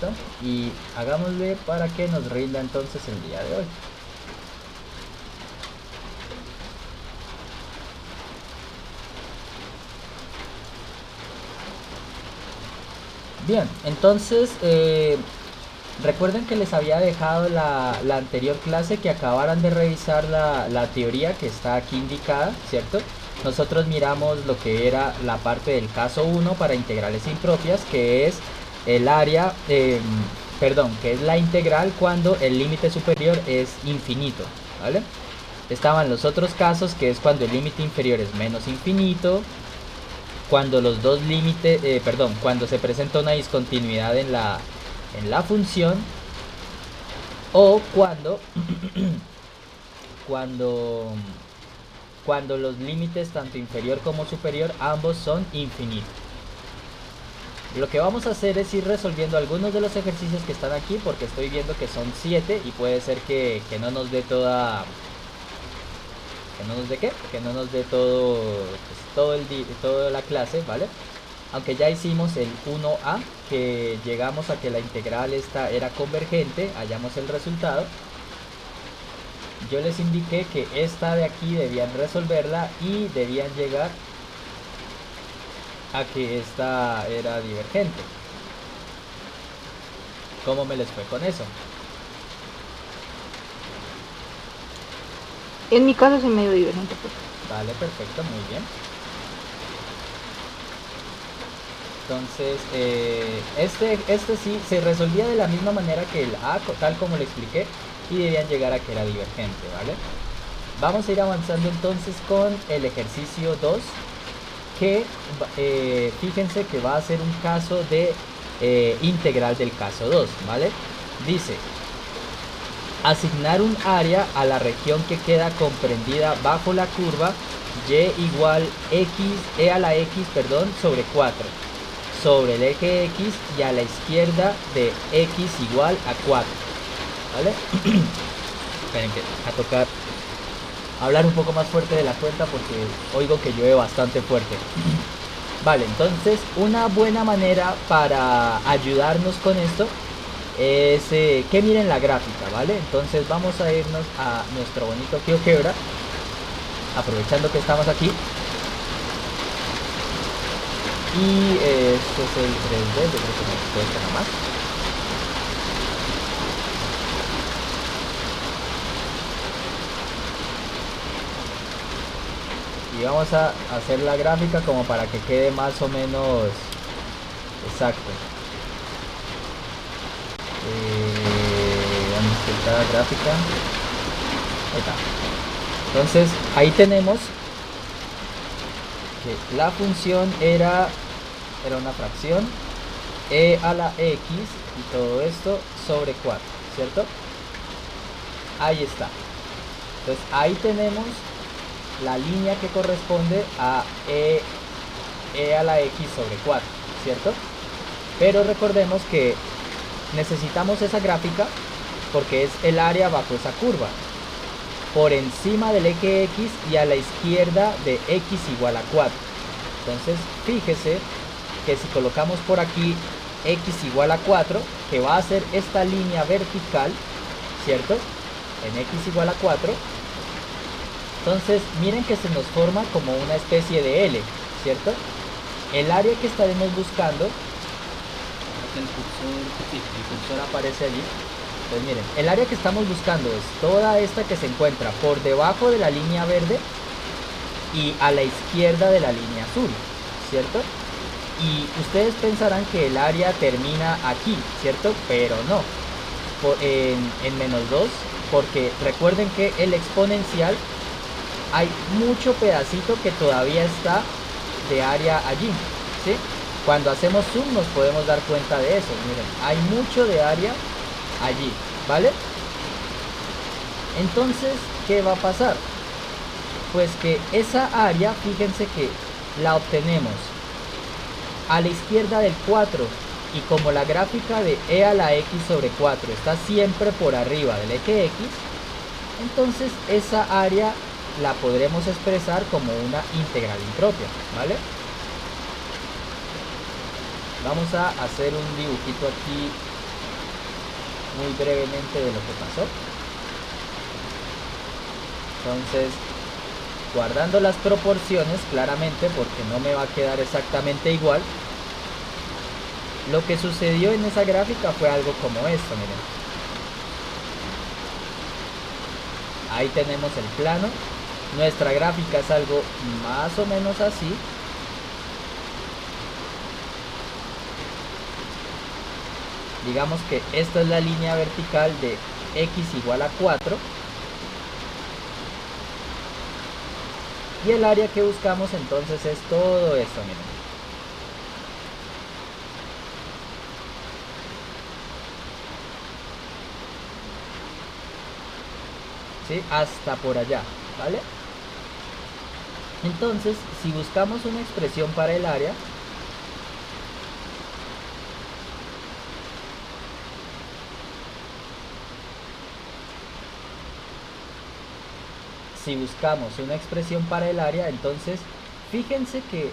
¿listo? Y hagámosle para que nos rinda entonces el día de hoy. Bien, entonces recuerden que les había dejado la anterior clase que acabaran de revisar la teoría que está aquí indicada, ¿cierto? Nosotros miramos lo que era la parte del caso 1 para integrales impropias, que es el área, perdón, que es la integral cuando el límite superior es infinito, ¿vale? Estaban los otros casos, que es cuando el límite inferior es menos infinito, cuando los dos límites, cuando se presenta una discontinuidad en la función, o cuando, cuando los límites tanto inferior como superior ambos son infinitos. Lo que vamos a hacer es ir resolviendo algunos de los ejercicios que están aquí, porque estoy viendo que son 7 y puede ser que no nos dé toda... ¿Que no nos dé qué? Que no nos dé todo, pues, toda la clase, ¿vale? Aunque ya hicimos el 1A, que llegamos a que la integral esta era convergente, hallamos el resultado. Yo les indiqué que esta de aquí debían resolverla y debían llegar a que esta era divergente. ¿Cómo me les fue con eso? En mi caso sí medio divergente. Pues. Vale, perfecto, muy bien. Entonces, este sí se resolvía de la misma manera que el A, tal como le expliqué, y debían llegar a que era divergente, ¿vale? Vamos a ir avanzando entonces con el ejercicio 2, que fíjense que va a ser un caso de integral del caso 2, ¿vale? Dice, asignar un área a la región que queda comprendida bajo la curva y igual e a la x, sobre 4, sobre el eje x y a la izquierda de x igual a 4, ¿vale? Esperen que a tocar hablar un poco más fuerte de la cuenta porque oigo que llueve bastante fuerte. Vale, entonces una buena manera para ayudarnos con esto es que miren la gráfica, ¿vale? Entonces vamos a irnos a nuestro bonito GeoGebra, aprovechando que estamos aquí. Y esto es el 3D, yo creo que me cuesta nada más. Y vamos a hacer la gráfica como para que quede más o menos exacto. ¿Dónde está la gráfica? Ahí está. Entonces ahí tenemos que la función era una fracción e a la x y todo esto sobre 4, ¿cierto? Ahí está. Entonces ahí tenemos la línea que corresponde a e a la x sobre 4, ¿cierto? Pero recordemos que necesitamos esa gráfica porque es el área bajo esa curva, por encima del eje x y a la izquierda de x igual a 4. Entonces fíjese que si colocamos por aquí x igual a 4, que va a ser esta línea vertical, ¿cierto? En x igual a 4, entonces miren que se nos forma como una especie de L, ¿cierto? El área que estaremos buscando, el cursor aparece allí. Entonces miren, el área que estamos buscando es toda esta que se encuentra por debajo de la línea verde y a la izquierda de la línea azul, ¿cierto? Y ustedes pensarán que el área termina aquí, ¿cierto? Pero no, en menos 2, porque recuerden que el exponencial hay mucho pedacito que todavía está de área allí, ¿sí? Cuando hacemos zoom nos podemos dar cuenta de eso. Miren, hay mucho de área allí, ¿vale? Entonces, ¿qué va a pasar? Pues que esa área, fíjense que la obtenemos a la izquierda del 4, y como la gráfica de e a la x sobre 4 está siempre por arriba del eje x, entonces esa área la podremos expresar como una integral impropia, ¿vale? Vamos a hacer un dibujito aquí muy brevemente de lo que pasó. Entonces, guardando las proporciones claramente, porque no me va a quedar exactamente igual, lo que sucedió en esa gráfica fue algo como esto, miren. Ahí tenemos el plano. Nuestra gráfica es algo más o menos así. Digamos que esta es la línea vertical de x igual a 4. Y el área que buscamos entonces es todo esto, miren. ¿Sí? Hasta por allá, ¿vale? Entonces, si buscamos una expresión para el área, entonces fíjense que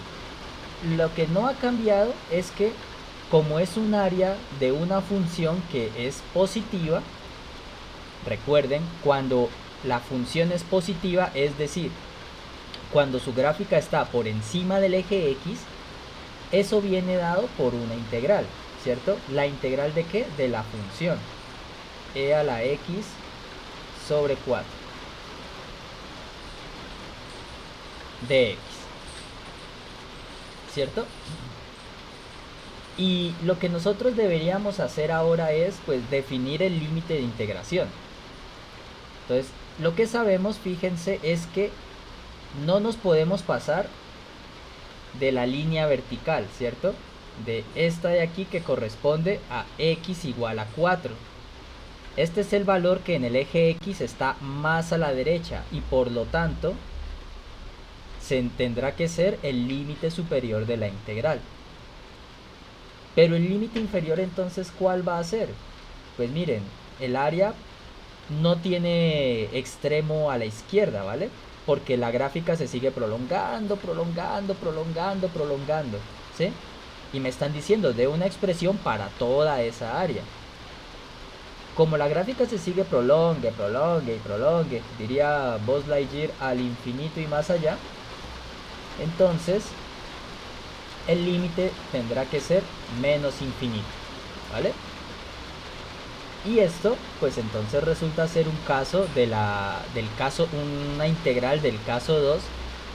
lo que no ha cambiado es que como es un área de una función que es positiva, recuerden, cuando la función es positiva, es decir, cuando su gráfica está por encima del eje X, eso viene dado por una integral, ¿cierto? ¿La integral de qué? De la función e a la x sobre 4 de x, ¿cierto? Y lo que nosotros deberíamos hacer ahora es pues definir el límite de integración. Entonces, lo que sabemos, fíjense, es que no nos podemos pasar de la línea vertical, ¿cierto? De esta de aquí que corresponde a x igual a 4. Este es el valor que en el eje X está más a la derecha y por lo tanto tendrá que ser el límite superior de la integral. Pero el límite inferior entonces, ¿cuál va a ser? Pues miren, el área no tiene extremo a la izquierda, ¿vale? Porque la gráfica se sigue prolongando, ¿sí? Y me están diciendo de una expresión para toda esa área. Como la gráfica se sigue prolongue, diría Buzz Lightyear, al infinito y más allá, entonces el límite tendrá que ser menos infinito, ¿vale? Y esto, pues entonces resulta ser un caso una integral del caso 2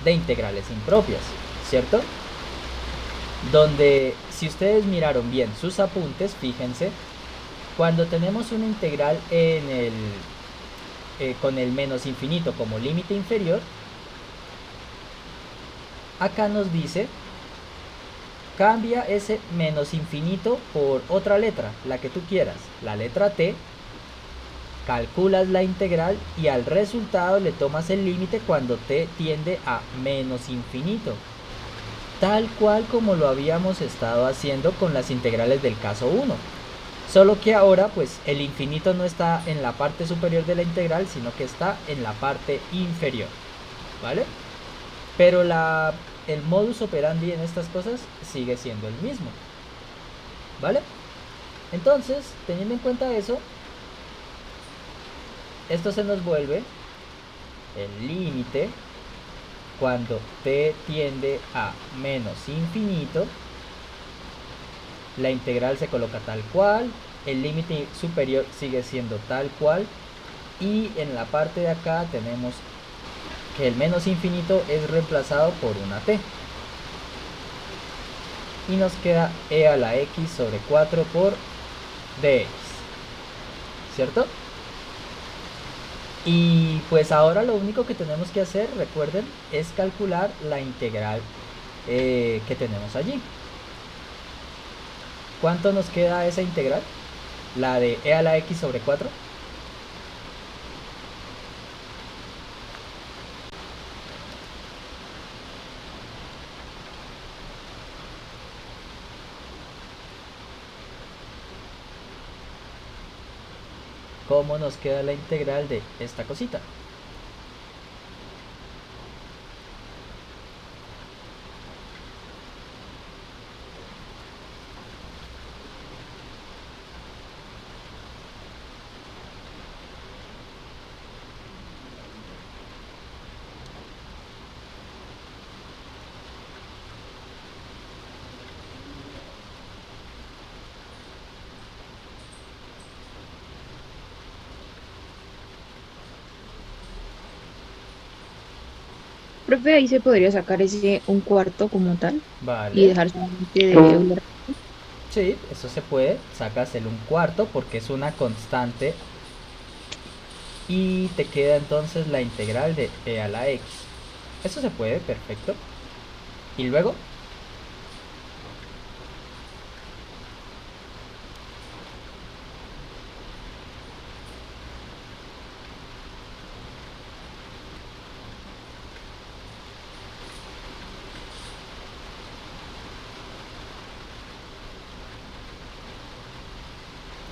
de integrales impropias, ¿cierto? Donde, si ustedes miraron bien sus apuntes, fíjense, cuando tenemos una integral con el menos infinito como límite inferior, acá nos dice, cambia ese menos infinito por otra letra, la que tú quieras, la letra t, calculas la integral y al resultado le tomas el límite cuando t tiende a menos infinito, tal cual como lo habíamos estado haciendo con las integrales del caso 1. Solo que ahora pues el infinito no está en la parte superior de la integral, sino que está en la parte inferior, ¿vale? Pero el modus operandi en estas cosas sigue siendo el mismo, ¿vale? Entonces, teniendo en cuenta eso, esto se nos vuelve el límite cuando t tiende a menos infinito. La integral se coloca tal cual, el límite superior sigue siendo tal cual, y en la parte de acá tenemos que el menos infinito es reemplazado por una t. Y nos queda e a la x sobre 4 por dx, ¿cierto? Y pues ahora lo único que tenemos que hacer, recuerden, es calcular la integral que tenemos allí. ¿Cuánto nos queda esa integral? La de e a la x sobre 4. ¿Cómo nos queda la integral de esta cosita? profe, ahí se podría sacar ese un cuarto como tal y Vale. dejar solamente de euler. Sí, eso se puede. Sacas el un cuarto porque es una constante y te queda entonces la integral de e a la x. Eso se puede, perfecto. Y luego,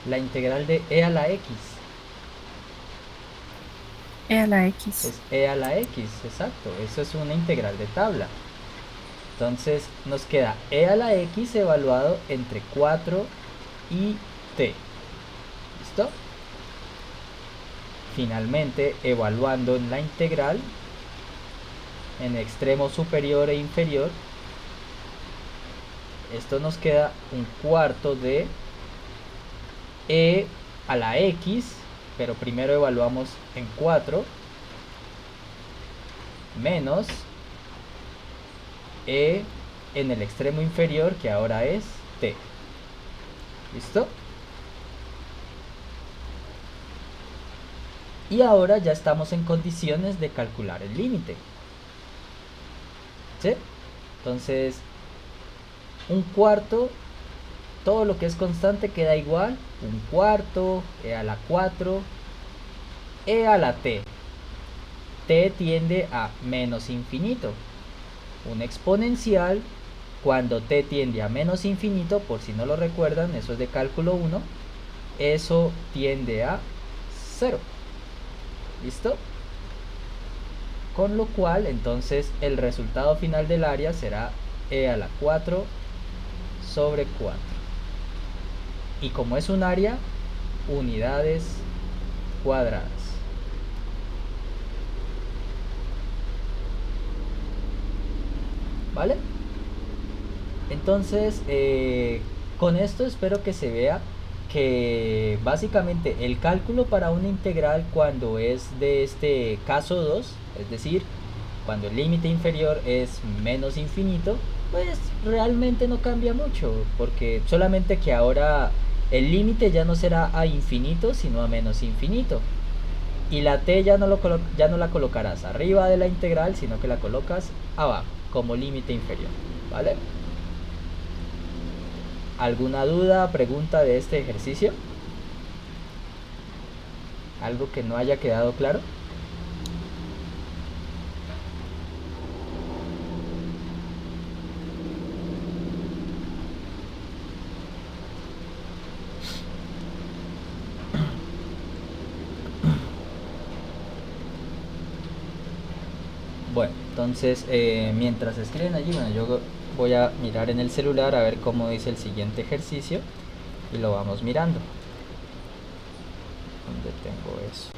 la integral de e a la x. E a la X. Es e a la x, exacto. Eso es una integral de tabla. Entonces nos queda e a la x evaluado entre 4 y t. ¿Listo? Finalmente, evaluando en la integral, en extremo superior e inferior, esto nos queda un cuarto de e a la x, pero primero evaluamos en 4, menos e en el extremo inferior, que ahora es t. ¿Listo? Y ahora ya estamos en condiciones de calcular el límite. ¿Sí? Entonces, un cuarto, todo lo que es constante queda igual. Un cuarto, e a la 4, e a la t. T tiende a menos infinito. Un exponencial, cuando t tiende a menos infinito, por si no lo recuerdan, eso es de cálculo 1, eso tiende a 0. ¿Listo? Con lo cual, entonces, el resultado final del área será e a la 4 sobre 4. Y como es un área, unidades cuadradas. ¿Vale? Entonces, con esto espero que se vea que básicamente el cálculo para una integral cuando es de este caso 2, es decir, cuando el límite inferior es menos infinito, pues realmente no cambia mucho, porque solamente que ahora el límite ya no será a infinito, sino a menos infinito. Y la t ya no la colocarás arriba de la integral, sino que la colocas abajo, como límite inferior. ¿Vale? ¿Alguna duda, pregunta de este ejercicio? ¿Algo que no haya quedado claro? Bueno, entonces mientras escriben allí, bueno, yo voy a mirar en el celular a ver cómo dice el siguiente ejercicio y lo vamos mirando. ¿Dónde tengo eso?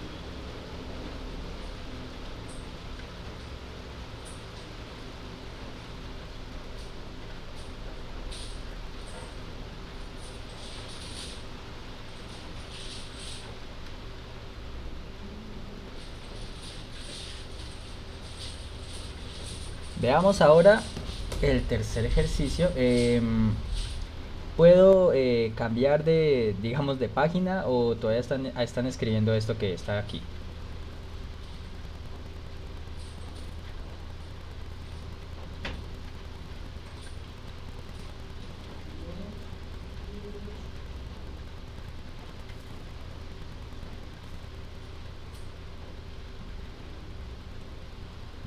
Veamos ahora el tercer ejercicio. ¿Puedo cambiar de, digamos, de página o todavía están escribiendo esto que está aquí?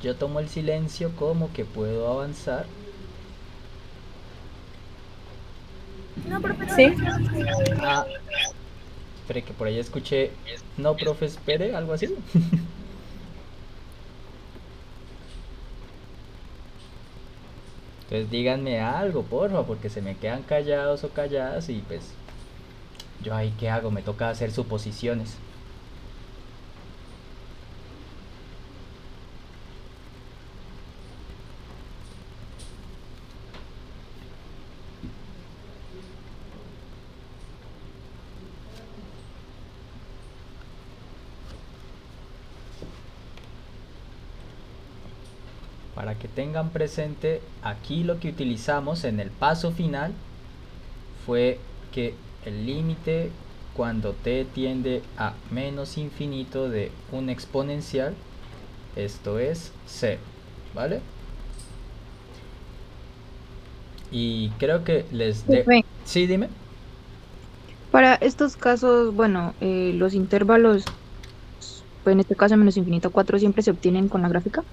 Yo tomo el silencio como que puedo avanzar. Sí. Ah, espere que por ahí escuché, no, profe, espere, algo así. Entonces díganme algo, porfa, porque se me quedan callados o calladas y pues yo ahí qué hago, me toca hacer suposiciones. para que tengan presente, aquí lo que utilizamos en el paso final fue que el límite cuando t tiende a menos infinito de un exponencial, esto es 0, ¿vale? Y creo que Profe, Sí, dime. para estos casos, bueno, los intervalos, pues en este caso menos infinito 4 siempre se obtienen con la gráfica.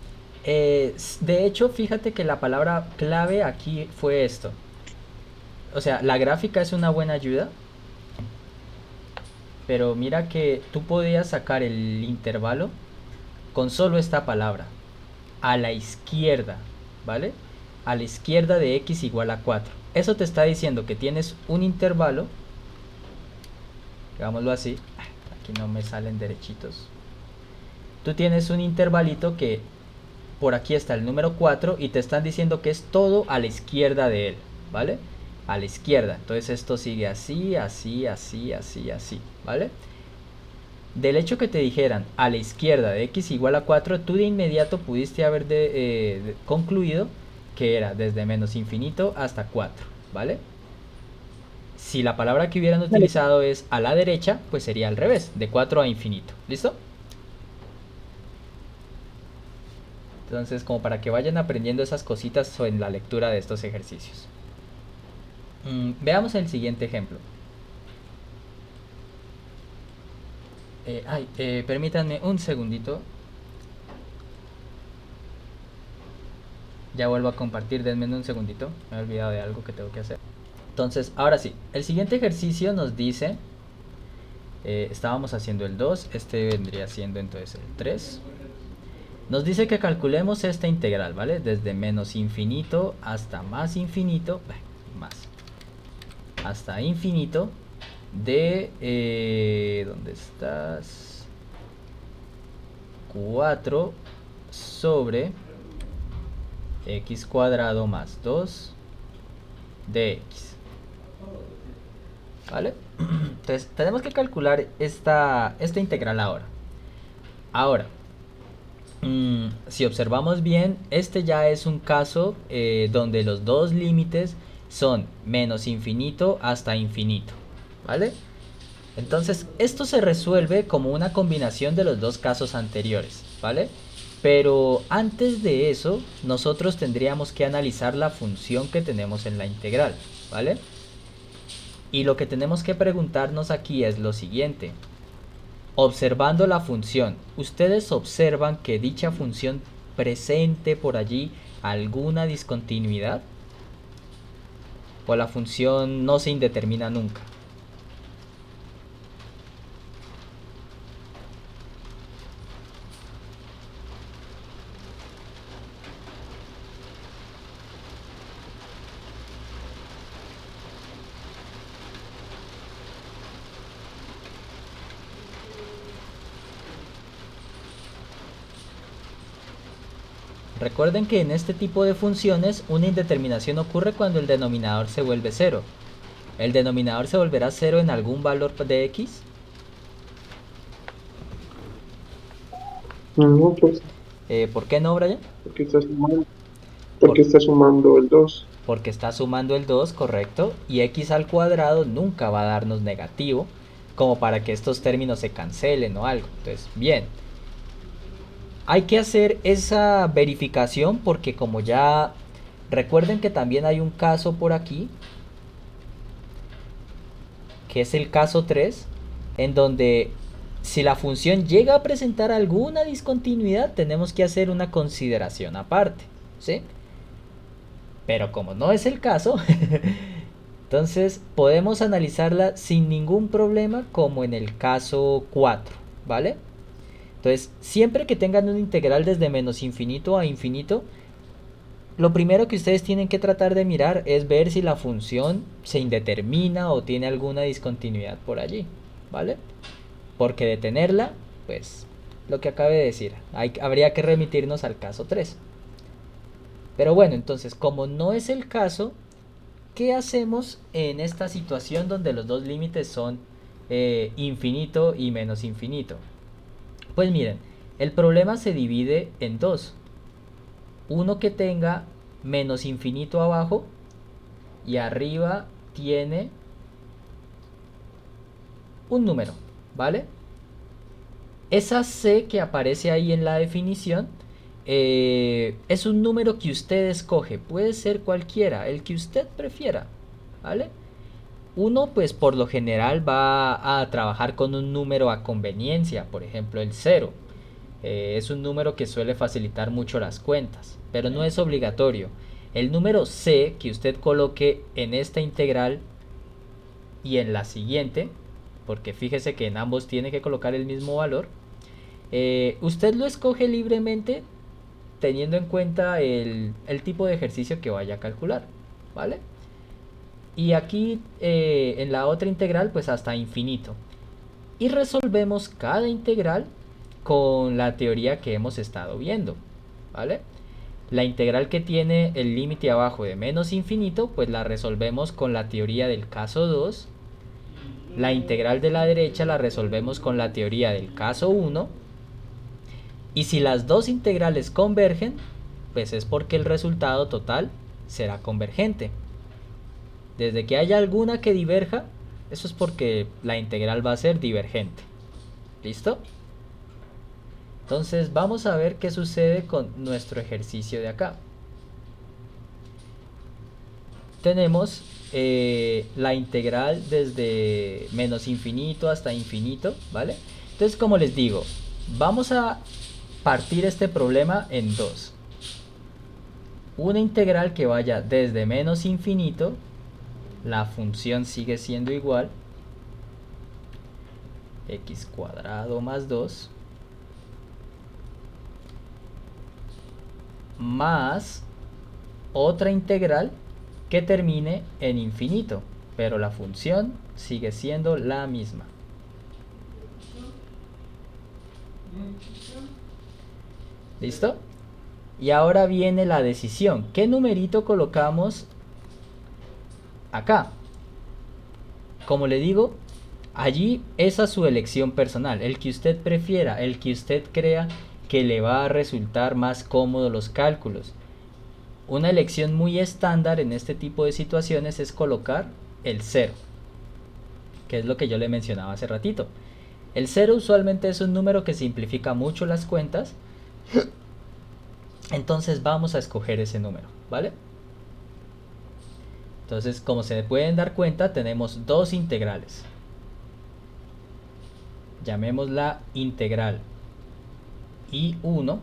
De hecho, fíjate que la palabra clave aquí fue esto. O sea, la gráfica es una buena ayuda, pero mira que tú podías sacar el intervalo con solo esta palabra, a la izquierda, ¿vale? A la izquierda de x igual a 4. Eso te está diciendo que tienes un intervalo, digámoslo así, aquí no me salen derechitos. Tú tienes un intervalito que por aquí está el número 4 y te están diciendo que es todo a la izquierda de él, ¿vale? A la izquierda. Entonces esto sigue así, así, así, así, así, ¿vale? Del hecho que te dijeran a la izquierda de x igual a 4, tú de inmediato pudiste haber concluido que era desde menos infinito hasta 4, ¿vale? Si la palabra que hubieran Vale. utilizado es a la derecha, pues sería al revés, de 4 a infinito. ¿Listo? Entonces, como para que vayan aprendiendo esas cositas en la lectura de estos ejercicios. Veamos el siguiente ejemplo. Permítanme un segundito. Ya vuelvo a compartir, denme un segundito. Me he olvidado de algo que tengo que hacer. Entonces, ahora sí, el siguiente ejercicio nos dice, estábamos haciendo el 2, este vendría siendo entonces el 3. Nos dice que calculemos esta integral, ¿vale? Desde menos infinito hasta más infinito, hasta infinito de, ¿dónde estás? 4 sobre x cuadrado más 2 de x, ¿vale? Entonces tenemos que calcular esta integral ahora. Si observamos bien, este ya es un caso donde los dos límites son menos infinito hasta infinito, ¿vale? Entonces esto se resuelve como una combinación de los dos casos anteriores, ¿vale? Pero antes de eso, nosotros tendríamos que analizar la función que tenemos en la integral, ¿vale? Y lo que tenemos que preguntarnos aquí es lo siguiente. Observando la función, ¿ustedes observan que dicha función presente por allí alguna discontinuidad? ¿O la función no se indetermina nunca? Recuerden que en este tipo de funciones una indeterminación ocurre cuando el denominador se vuelve cero. ¿El denominador se volverá cero en algún valor de x? No, pues, ¿Por qué no, Brian? porque está sumando, Por- porque está sumando el 2. Porque está sumando el 2, correcto, y x al cuadrado nunca va a darnos negativo, como para que estos términos se cancelen o algo. Entonces, bien. Hay que hacer esa verificación porque como ya recuerden que también hay un caso por aquí, que es el caso 3, en donde si la función llega a presentar alguna discontinuidad, tenemos que hacer una consideración aparte, ¿sí? Pero como no es el caso, entonces podemos analizarla sin ningún problema como en el caso 4, ¿vale? Entonces, siempre que tengan una integral desde menos infinito a infinito, lo primero que ustedes tienen que tratar de mirar es ver si la función se indetermina o tiene alguna discontinuidad por allí, ¿vale? Porque de tenerla, pues, lo que acabé de decir, habría que remitirnos al caso 3. Pero bueno, entonces, como no es el caso, ¿qué hacemos en esta situación donde los dos límites son infinito y menos infinito? Pues miren, el problema se divide en dos. uno que tenga menos infinito abajo y arriba tiene un número, ¿vale? Esa C que aparece ahí en la definición es un número que usted escoge, puede ser cualquiera, el que usted prefiera, ¿vale? Uno pues por lo general va a trabajar con un número a conveniencia, por ejemplo el 0. Es un número que suele facilitar mucho las cuentas, pero no es obligatorio. El número C que usted coloque en esta integral y en la siguiente, porque fíjese que en ambos tiene que colocar el mismo valor, usted lo escoge libremente teniendo en cuenta el tipo de ejercicio que vaya a calcular, ¿vale? Y aquí en la otra integral pues hasta infinito. Y resolvemos cada integral con la teoría que hemos estado viendo, ¿vale? La integral que tiene el límite abajo de menos infinito pues la resolvemos con la teoría del caso 2. La integral de la derecha la resolvemos con la teoría del caso 1. Y si las dos integrales convergen, pues es porque el resultado total será convergente. Desde que haya alguna que diverja, eso es porque la integral va a ser divergente. ¿Listo? Entonces vamos a ver qué sucede con nuestro ejercicio de acá. Tenemos la integral desde menos infinito hasta infinito, ¿vale? Entonces, como les digo, vamos a partir este problema en dos. Una integral que vaya desde menos infinito, la función sigue siendo igual, x cuadrado más 2, más otra integral que termine en infinito, pero la función sigue siendo la misma. ¿Listo? Y ahora viene la decisión. ¿Qué numerito colocamos acá? Como le digo, allí es a su elección personal, el que usted prefiera, el que usted crea que le va a resultar más cómodo los cálculos. Una elección muy estándar en este tipo de situaciones es colocar el 0, que es lo que yo le mencionaba hace ratito. El 0 usualmente es un número que simplifica mucho las cuentas, entonces vamos a escoger ese número, ¿vale? Entonces, como se pueden dar cuenta, tenemos dos integrales. Llamémosla integral I1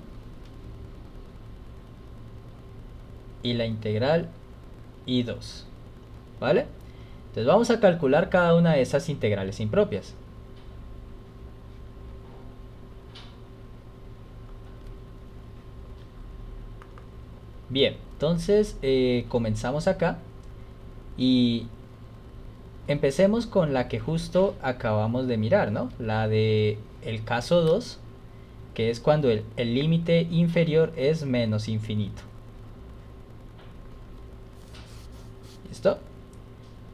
y la integral I2, ¿vale? Entonces vamos a calcular cada una de esas integrales impropias. Bien, entonces comenzamos acá y empecemos con la que justo acabamos de mirar, ¿no? La de el caso 2, que es cuando el límite inferior es menos infinito. ¿Listo?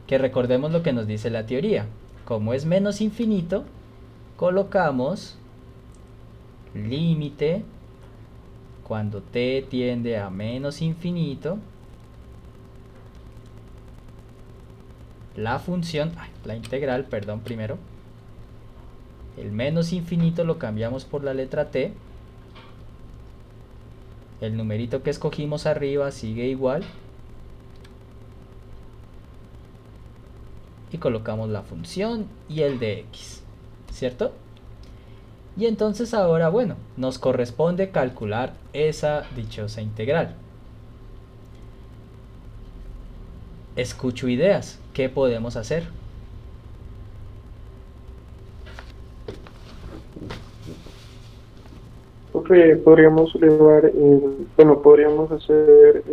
Que recordemos lo que nos dice la teoría. Como es menos infinito, colocamos límite cuando t tiende a menos infinito, la función, la integral, perdón, primero, el menos infinito lo cambiamos por la letra t, el numerito que escogimos arriba sigue igual, y colocamos la función y el de x, ¿cierto? Y entonces ahora, bueno, nos corresponde calcular esa dichosa integral. Escucho ideas, ¿qué podemos hacer? Profe, podríamos elevar podríamos hacer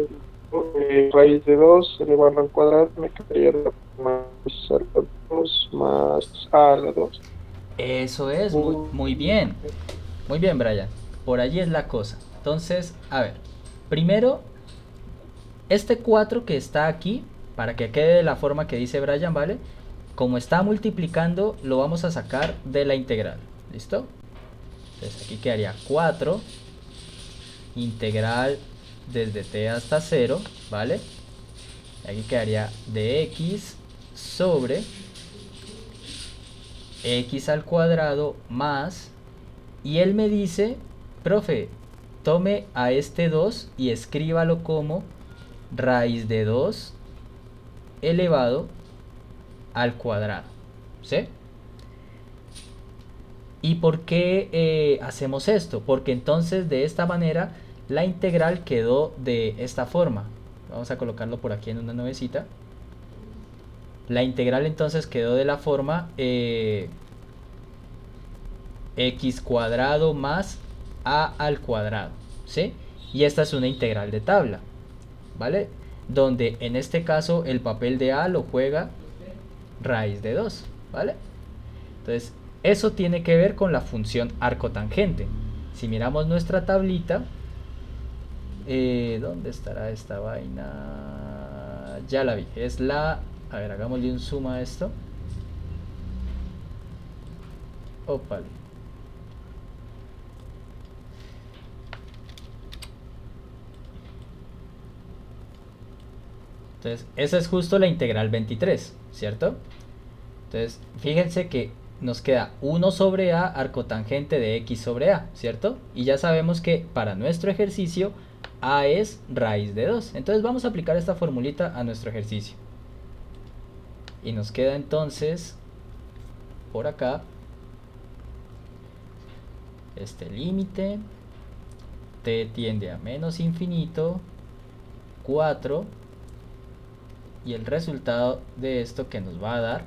raíz de 2, elevarlo al cuadrado, me quedaría más a la 2 más a la 2. Eso es, muy bien. Muy bien, Brian. Por allí es la cosa. Entonces, a ver. Primero, este 4 que está aquí, para que quede de la forma que dice Brian, ¿vale? Como está multiplicando, lo vamos a sacar de la integral. ¿Listo? Entonces aquí quedaría 4 integral desde t hasta 0, ¿vale? Aquí quedaría dx sobre x al cuadrado más, y él me dice, profe, tome a este 2 y escríbalo como raíz de 2 elevado al cuadrado, ¿sí? ¿Y por qué hacemos esto? Porque entonces de esta manera la integral quedó de esta forma. Vamos a colocarlo por aquí en una nubecita. La integral entonces quedó de la forma x cuadrado más a al cuadrado, ¿sí? Y esta es una integral de tabla, ¿vale? Donde en este caso el papel de a lo juega raíz de 2, ¿vale? Entonces eso tiene que ver con la función arcotangente. Si miramos nuestra tablita, ¿dónde estará esta vaina? Ya la vi, es la... A ver, hagámosle un zoom a esto. Opal. Entonces, esa es justo la integral 23, ¿cierto? Entonces, fíjense que nos queda 1 sobre a arcotangente de x sobre a, ¿cierto? Y ya sabemos que para nuestro ejercicio a es raíz de 2. Entonces vamos a aplicar esta formulita a nuestro ejercicio. Y nos queda entonces por acá este límite, t tiende a menos infinito, 4, y el resultado de esto que nos va a dar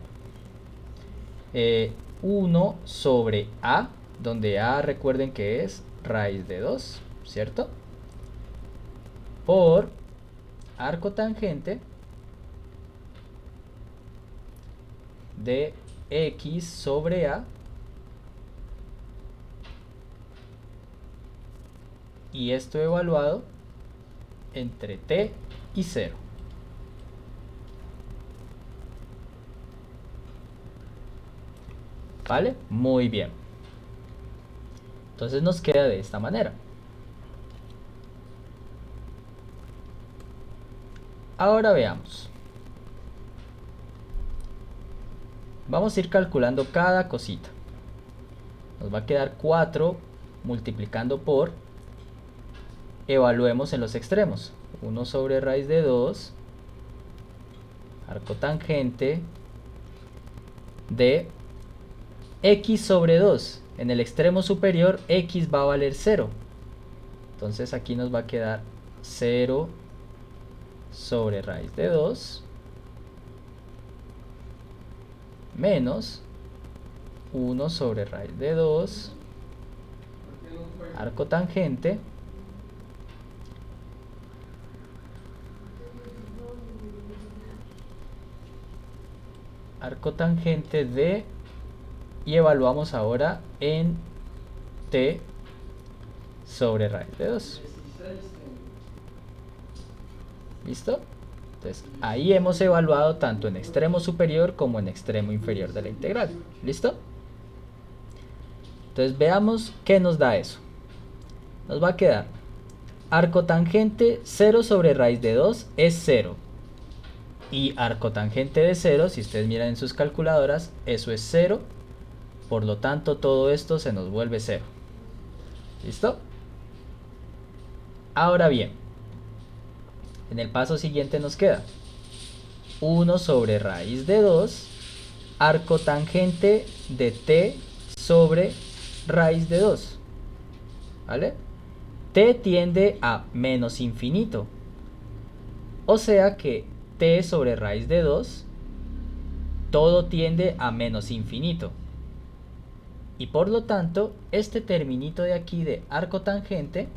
1 sobre a, donde a recuerden que es raíz de 2, ¿cierto? Por arcotangente de x sobre a, y esto evaluado entre t y 0. ¿Vale? Muy bien. Entonces nos queda de esta manera. Ahora veamos. Vamos a ir calculando cada cosita. Nos va a quedar 4 multiplicando por... Evaluemos en los extremos. 1 sobre raíz de 2 arcotangente de x sobre 2. En el extremo superior x va a valer 0. Entonces aquí nos va a quedar 0 sobre raíz de 2 menos 1 sobre raíz de 2 arcotangente de, y evaluamos ahora en t sobre raíz de 2. ¿Listo? Entonces ahí hemos evaluado tanto en extremo superior como en extremo inferior de la integral. ¿Listo? Entonces veamos qué nos da eso. Nos va a quedar arcotangente 0 sobre raíz de 2 es 0. Y arcotangente de 0, si ustedes miran en sus calculadoras, eso es 0. Por lo tanto, todo esto se nos vuelve 0. ¿Listo? Ahora bien, en el paso siguiente nos queda 1 sobre raíz de 2 arcotangente de t sobre raíz de 2. ¿Vale? T tiende a menos infinito. O sea que t sobre raíz de 2, todo tiende a menos infinito. Y por lo tanto, este terminito de aquí de arcotangente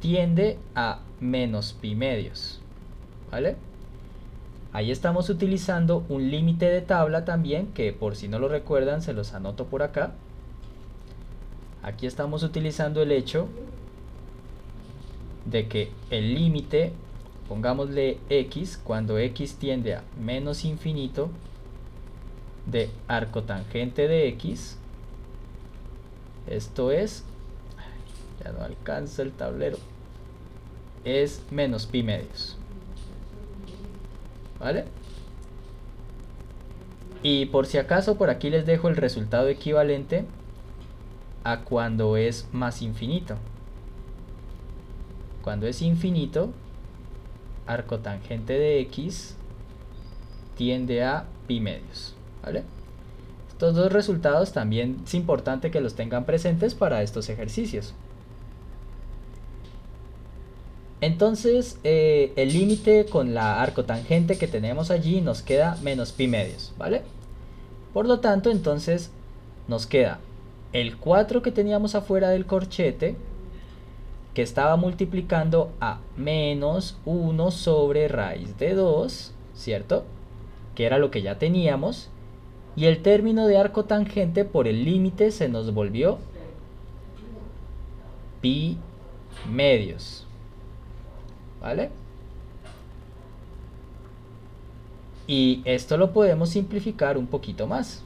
tiende a menos pi medios. ¿Vale? Ahí estamos utilizando un límite de tabla también, que por si no lo recuerdan, se los anoto por acá. Aquí estamos utilizando el hecho de que el límite, pongámosle x, cuando x tiende a menos infinito, de arcotangente de x, esto es, ya no alcanza el tablero, es menos pi medios. ¿Vale? Y por si acaso, por aquí les dejo el resultado equivalente a cuando es más infinito. Cuando es infinito, arcotangente de x tiende a pi medios. ¿Vale? Estos dos resultados también es importante que los tengan presentes para estos ejercicios. Entonces el límite con la arcotangente que tenemos allí nos queda menos pi medios, ¿vale? Por lo tanto, entonces nos queda el 4 que teníamos afuera del corchete, que estaba multiplicando a menos 1 sobre raíz de 2, ¿cierto? Que era lo que ya teníamos. Y el término de arcotangente por el límite se nos volvió pi medios. ¿Vale? Y esto lo podemos simplificar un poquito más.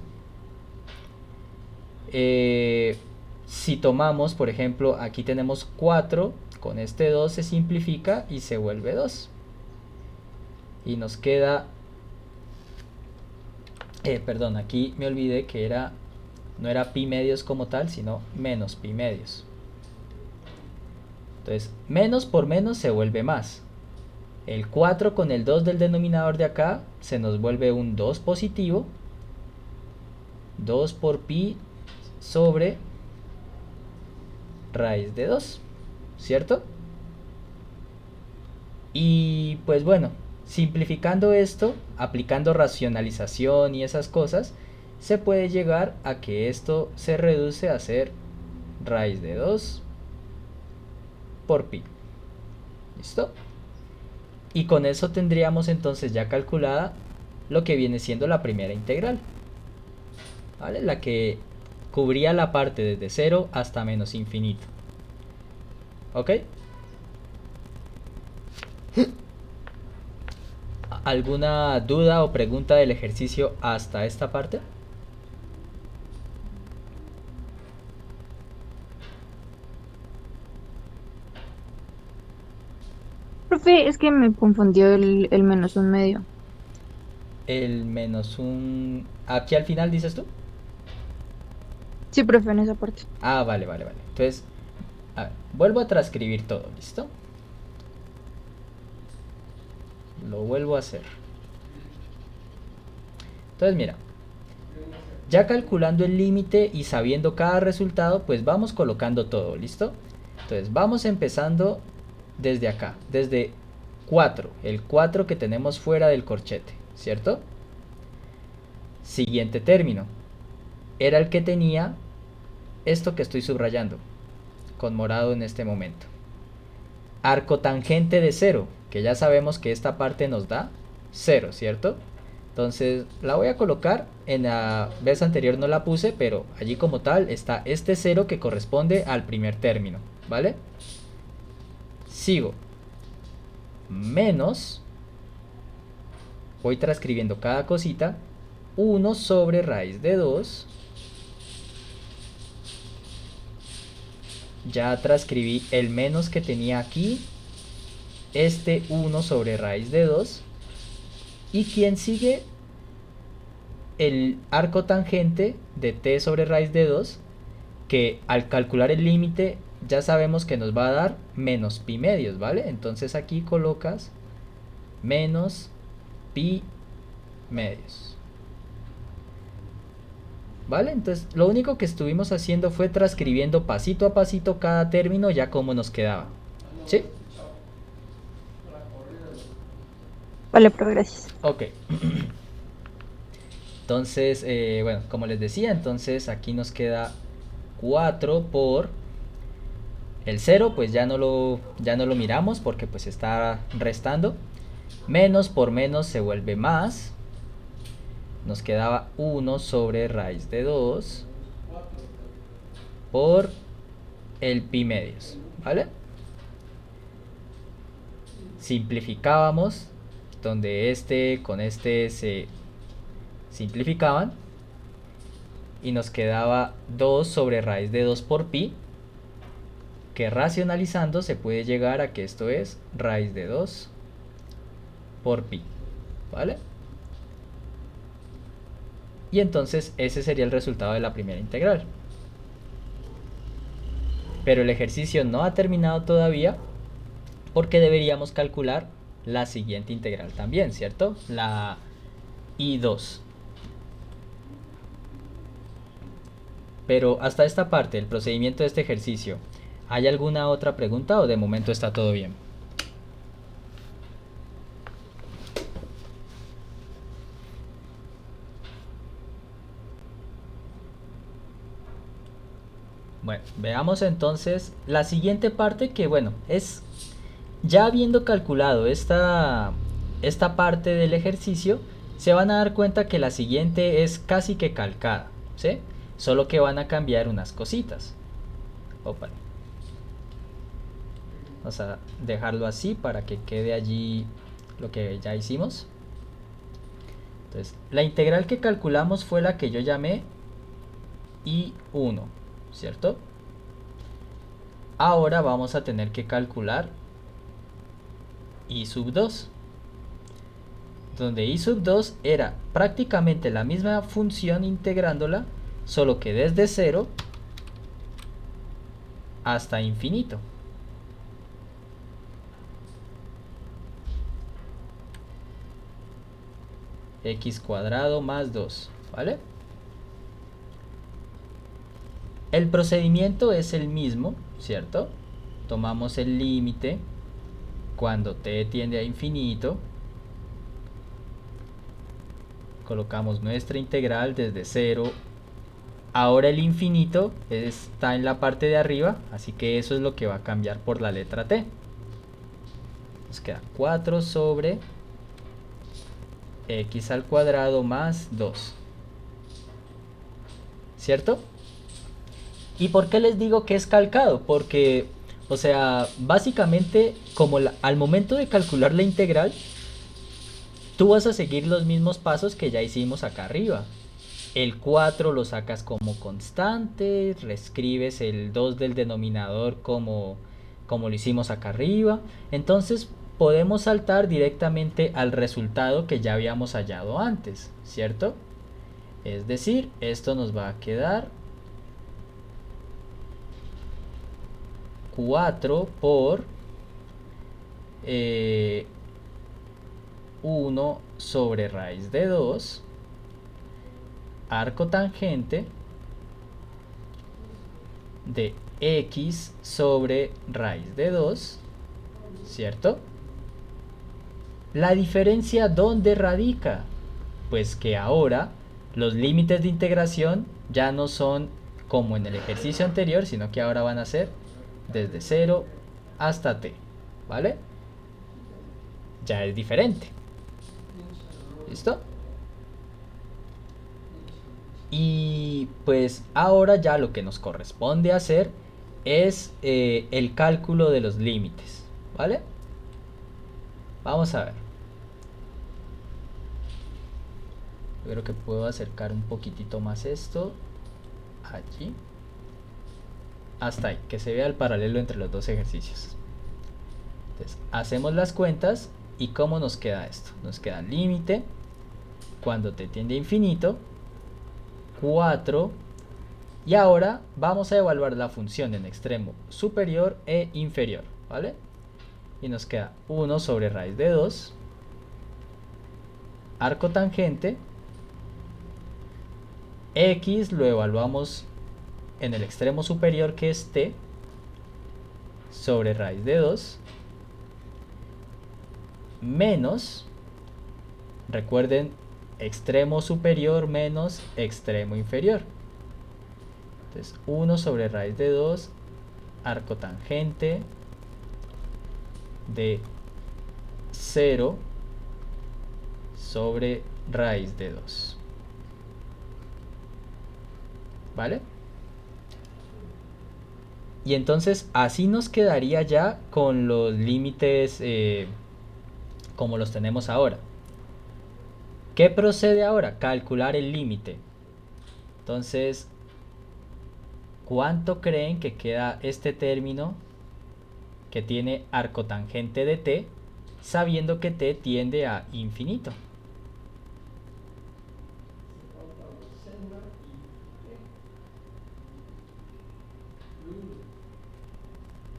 Si tomamos, por ejemplo, aquí tenemos 4, con este 2 se simplifica y se vuelve 2. Y nos queda... perdón, aquí me olvidé que no era pi medios como tal, sino menos pi medios. Entonces, menos por menos se vuelve más. El 4 con el 2 del denominador de acá se nos vuelve un 2 positivo. 2 por pi sobre raíz de 2, ¿cierto? Y pues bueno, simplificando esto, aplicando racionalización y esas cosas, se puede llegar a que esto se reduce a ser raíz de 2 por pi. ¿Listo? Y con eso tendríamos entonces ya calculada lo que viene siendo la primera integral, ¿vale? La que cubría la parte desde 0 hasta menos infinito. ¿Ok? ¿Alguna duda o pregunta del ejercicio hasta esta parte? Profe, es que me confundió el menos un medio. El menos un... ¿Aquí al final dices tú? Sí, profe, en esa parte. Ah, vale. Entonces, a ver, vuelvo a transcribir todo, ¿listo? Lo vuelvo a hacer. Entonces, mira. Ya calculando el límite y sabiendo cada resultado, pues vamos colocando todo, ¿listo? Entonces, vamos empezando desde acá, desde 4, el 4 que tenemos fuera del corchete, ¿cierto? Siguiente término. Era el que tenía esto que estoy subrayando con morado en este momento. Arcotangente de 0, que ya sabemos que esta parte nos da 0, ¿cierto? Entonces la voy a colocar, en la vez anterior no la puse, pero allí como tal está este 0 que corresponde al primer término, ¿vale? Sigo. Menos, voy transcribiendo cada cosita, 1 sobre raíz de 2. Ya transcribí el menos que tenía aquí, este 1 sobre raíz de 2. ¿Y quién sigue? El arco tangente de t sobre raíz de 2, que al calcular el límite ya sabemos que nos va a dar menos pi medios, ¿vale? Entonces aquí colocas menos pi medios, ¿vale? Entonces lo único que estuvimos haciendo fue transcribiendo pasito a pasito cada término ya como nos quedaba, ¿sí? Vale, profe, gracias. Ok. Entonces, bueno, como les decía, entonces aquí nos queda 4 por el 0, pues ya no lo miramos porque pues está restando. Menos por menos se vuelve más. Nos quedaba 1 sobre raíz de 2 por el pi medios, ¿vale? Simplificábamos, donde este con este se simplificaban y nos quedaba 2 sobre raíz de 2 por pi, que racionalizando se puede llegar a que esto es raíz de 2 por pi, ¿vale? Y entonces ese sería el resultado de la primera integral. Pero el ejercicio no ha terminado todavía porque deberíamos calcular la siguiente integral también, ¿cierto? La I2. Pero hasta esta parte del procedimiento de este ejercicio, ¿hay alguna otra pregunta o de momento está todo bien? Bueno, veamos entonces la siguiente parte que, bueno, es ya habiendo calculado esta parte del ejercicio, se van a dar cuenta que la siguiente es casi que calcada, ¿sí? Solo que van a cambiar unas cositas. Opa. Vamos a dejarlo así para que quede allí lo que ya hicimos. Entonces, la integral que calculamos fue la que yo llamé I1, ¿cierto? Ahora vamos a tener que calcular I sub 2, donde I sub 2 era prácticamente la misma función integrándola, solo que desde 0 hasta infinito. X cuadrado más 2, ¿vale? El procedimiento es el mismo, ¿cierto? Tomamos el límite cuando t tiende a infinito, colocamos nuestra integral desde 0. Ahora el infinito está en la parte de arriba, así que eso es lo que va a cambiar por la letra t. Nos queda 4 sobre x al cuadrado más 2, ¿cierto? ¿Y por qué les digo que es calcado? Porque, o sea, básicamente, como al momento de calcular la integral, tú vas a seguir los mismos pasos que ya hicimos acá arriba. El 4 lo sacas como constante, reescribes el 2 del denominador como lo hicimos acá arriba. Entonces podemos saltar directamente al resultado que ya habíamos hallado antes, ¿cierto? Es decir, esto nos va a quedar 4 por 1 sobre raíz de 2, arco tangente de x sobre raíz de 2, ¿cierto? ¿La diferencia dónde radica? Pues que ahora los límites de integración ya no son como en el ejercicio anterior, sino que ahora van a ser desde 0 hasta t, ¿vale? Ya es diferente. ¿Listo? Y pues ahora ya lo que nos corresponde hacer es el cálculo de los límites, ¿vale? Vamos a ver. Yo creo que puedo acercar un poquitito más esto. Allí. Hasta ahí, que se vea el paralelo entre los dos ejercicios. Entonces, hacemos las cuentas y ¿cómo nos queda esto? Nos queda límite cuando t tiende a infinito, 4, y ahora vamos a evaluar la función en extremo superior e inferior, ¿vale? Y nos queda 1 sobre raíz de 2, arco tangente, x lo evaluamos en el extremo superior, que es t, sobre raíz de 2, menos, recuerden, extremo superior menos extremo inferior. Entonces 1 sobre raíz de 2, arco tangente de 0 sobre raíz de 2. ¿Vale? Y entonces así nos quedaría ya con los límites como los tenemos ahora. ¿Qué procede ahora? Calcular el límite. Entonces, ¿cuánto creen que queda este término que tiene arcotangente de t, sabiendo que t tiende a infinito.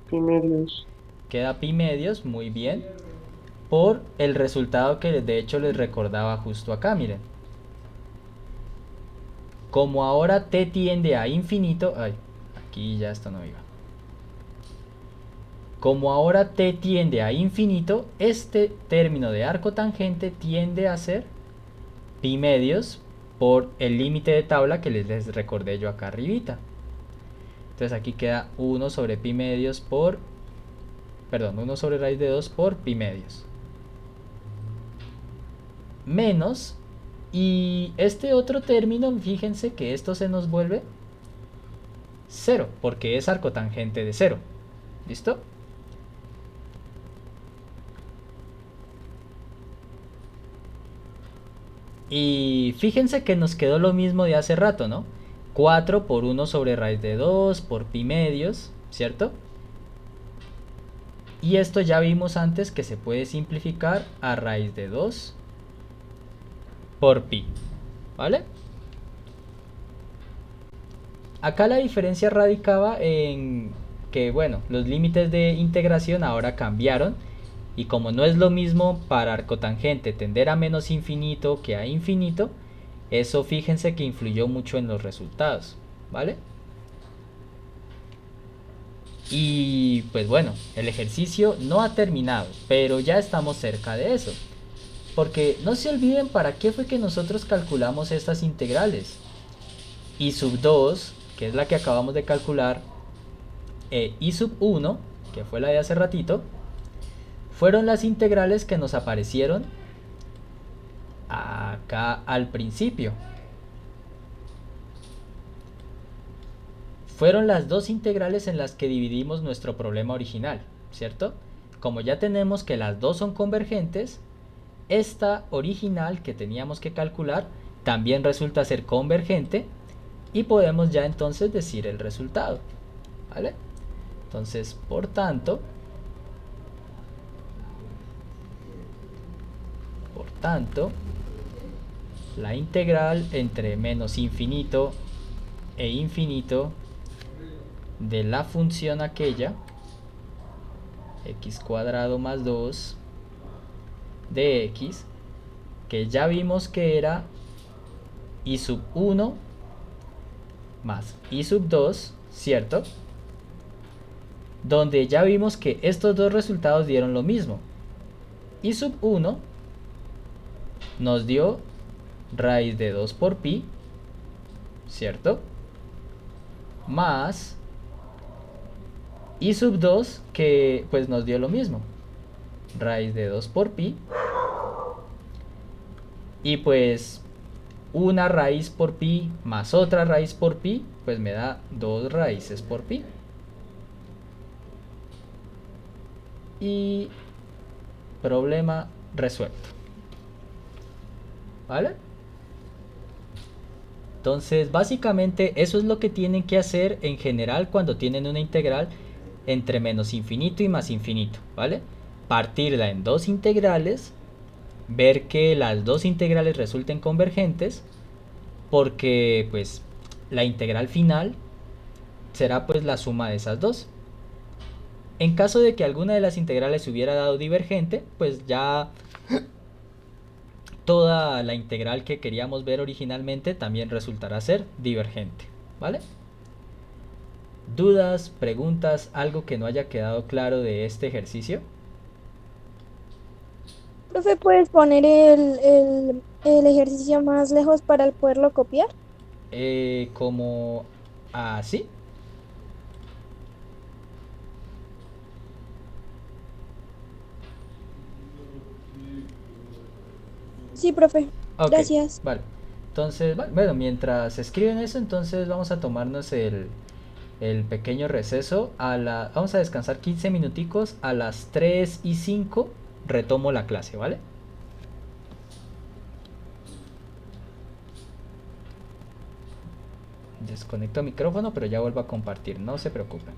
Pi medios. Queda pi medios, muy bien, por el resultado que de hecho les recordaba justo acá, miren. Como ahora t tiende a infinito, ay, aquí ya esto no iba. Como ahora t tiende a infinito, este término de arco tangente tiende a ser pi medios por el límite de tabla que les recordé yo acá arribita. Entonces aquí queda 1 sobre pi medios por, perdón, 1 sobre raíz de 2 por pi medios. Menos, y este otro término, fíjense que esto se nos vuelve 0, porque es arcotangente de 0. ¿Listo? Y fíjense que nos quedó lo mismo de hace rato, ¿no? 4 por 1 sobre raíz de 2 por pi medios, ¿cierto? Y esto ya vimos antes que se puede simplificar a raíz de 2 por pi, ¿vale? Acá la diferencia radicaba en que, bueno, los límites de integración ahora cambiaron. Y como no es lo mismo para arcotangente tender a menos infinito que a infinito, eso fíjense que influyó mucho en los resultados, ¿vale? Y pues bueno, el ejercicio no ha terminado, pero ya estamos cerca de eso. Porque no se olviden para qué fue que nosotros calculamos estas integrales. Y sub 2, que es la que acabamos de calcular, y sub 1, que fue la de hace ratito, fueron las integrales que nos aparecieron acá al principio. Fueron las dos integrales en las que dividimos nuestro problema original, ¿cierto? Como ya tenemos que las dos son convergentes, esta original que teníamos que calcular también resulta ser convergente y podemos ya entonces decir el resultado, ¿vale? Entonces, por tanto, la integral entre menos infinito e infinito de la función aquella, x cuadrado más 2 de x, que ya vimos que era y sub 1 más y sub 2, ¿cierto? Donde ya vimos que estos dos resultados dieron lo mismo. Y sub 1 nos dio raíz de 2 por pi, ¿cierto? Más y sub 2 que pues nos dio lo mismo, raíz de 2 por pi. Y pues una raíz por pi más otra raíz por pi, pues me da 2 raíces por pi. Y problema resuelto, ¿vale? Entonces básicamente eso es lo que tienen que hacer en general cuando tienen una integral entre menos infinito y más infinito, ¿vale? Partirla en dos integrales, ver que las dos integrales resulten convergentes, porque pues la integral final será pues la suma de esas dos. En caso de que alguna de las integrales se hubiera dado divergente, pues ya toda la integral que queríamos ver originalmente también resultará ser divergente, ¿vale? ¿Dudas, preguntas, algo que no haya quedado claro de este ejercicio? Profe, ¿puedes poner el ejercicio más lejos para poderlo copiar? Como así. Sí, profe. Ok, Gracias. vale. Entonces, bueno, mientras escriben eso, entonces vamos a tomarnos el pequeño receso. Vamos a descansar 15 minuticos. A las 3:05 retomo la clase, ¿vale? Desconecto micrófono, pero ya vuelvo a compartir, no se preocupen.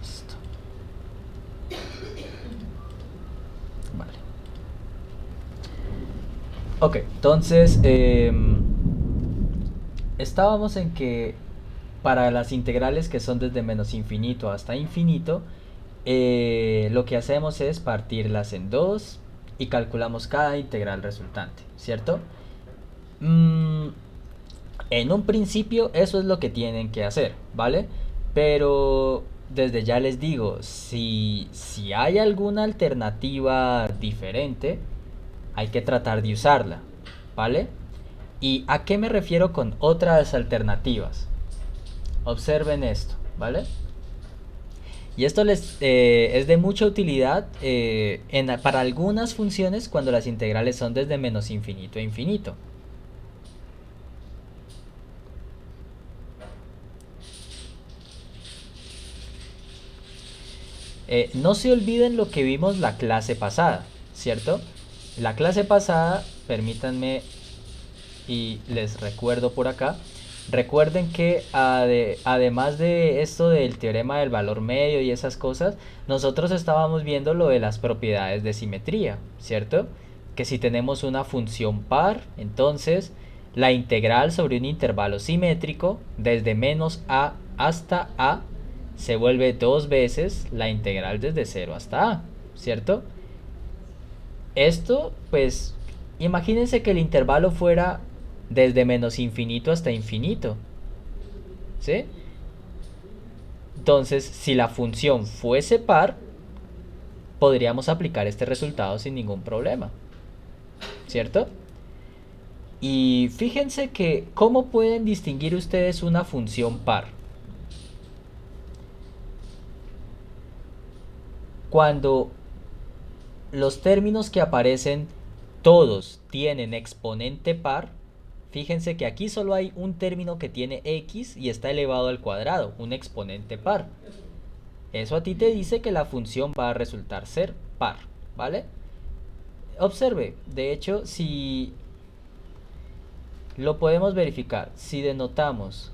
Listo. Vale. Ok, entonces estábamos en que para las integrales que son desde menos infinito hasta infinito, lo que hacemos es partirlas en dos y calculamos cada integral resultante, ¿cierto? Mm, en un principio eso es lo que tienen que hacer, ¿vale? Pero desde ya les digo, si hay alguna alternativa diferente, hay que tratar de usarla, ¿vale? ¿Y a qué me refiero con otras alternativas? Observen esto, ¿vale? Y esto les es de mucha utilidad para algunas funciones cuando las integrales son desde menos infinito a infinito. No se olviden lo que vimos la clase pasada, ¿cierto? La clase pasada, permítanme y les recuerdo por acá. Recuerden que además de esto del teorema del valor medio y esas cosas, nosotros estábamos viendo lo de las propiedades de simetría, ¿cierto? Que si tenemos una función par, entonces la integral sobre un intervalo simétrico desde menos a hasta a se vuelve dos veces la integral desde 0 hasta a, ¿cierto? Esto, pues, imagínense que el intervalo fuera desde menos infinito hasta infinito, ¿sí? Entonces, si la función fuese par, podríamos aplicar este resultado sin ningún problema, ¿cierto? Y fíjense que, ¿cómo pueden distinguir ustedes una función par? Cuando los términos que aparecen todos tienen exponente par, fíjense que aquí solo hay un término que tiene x y está elevado al cuadrado, un exponente par. Eso a ti te dice que la función va a resultar ser par, ¿vale? Observe, de hecho, si lo podemos verificar, si denotamos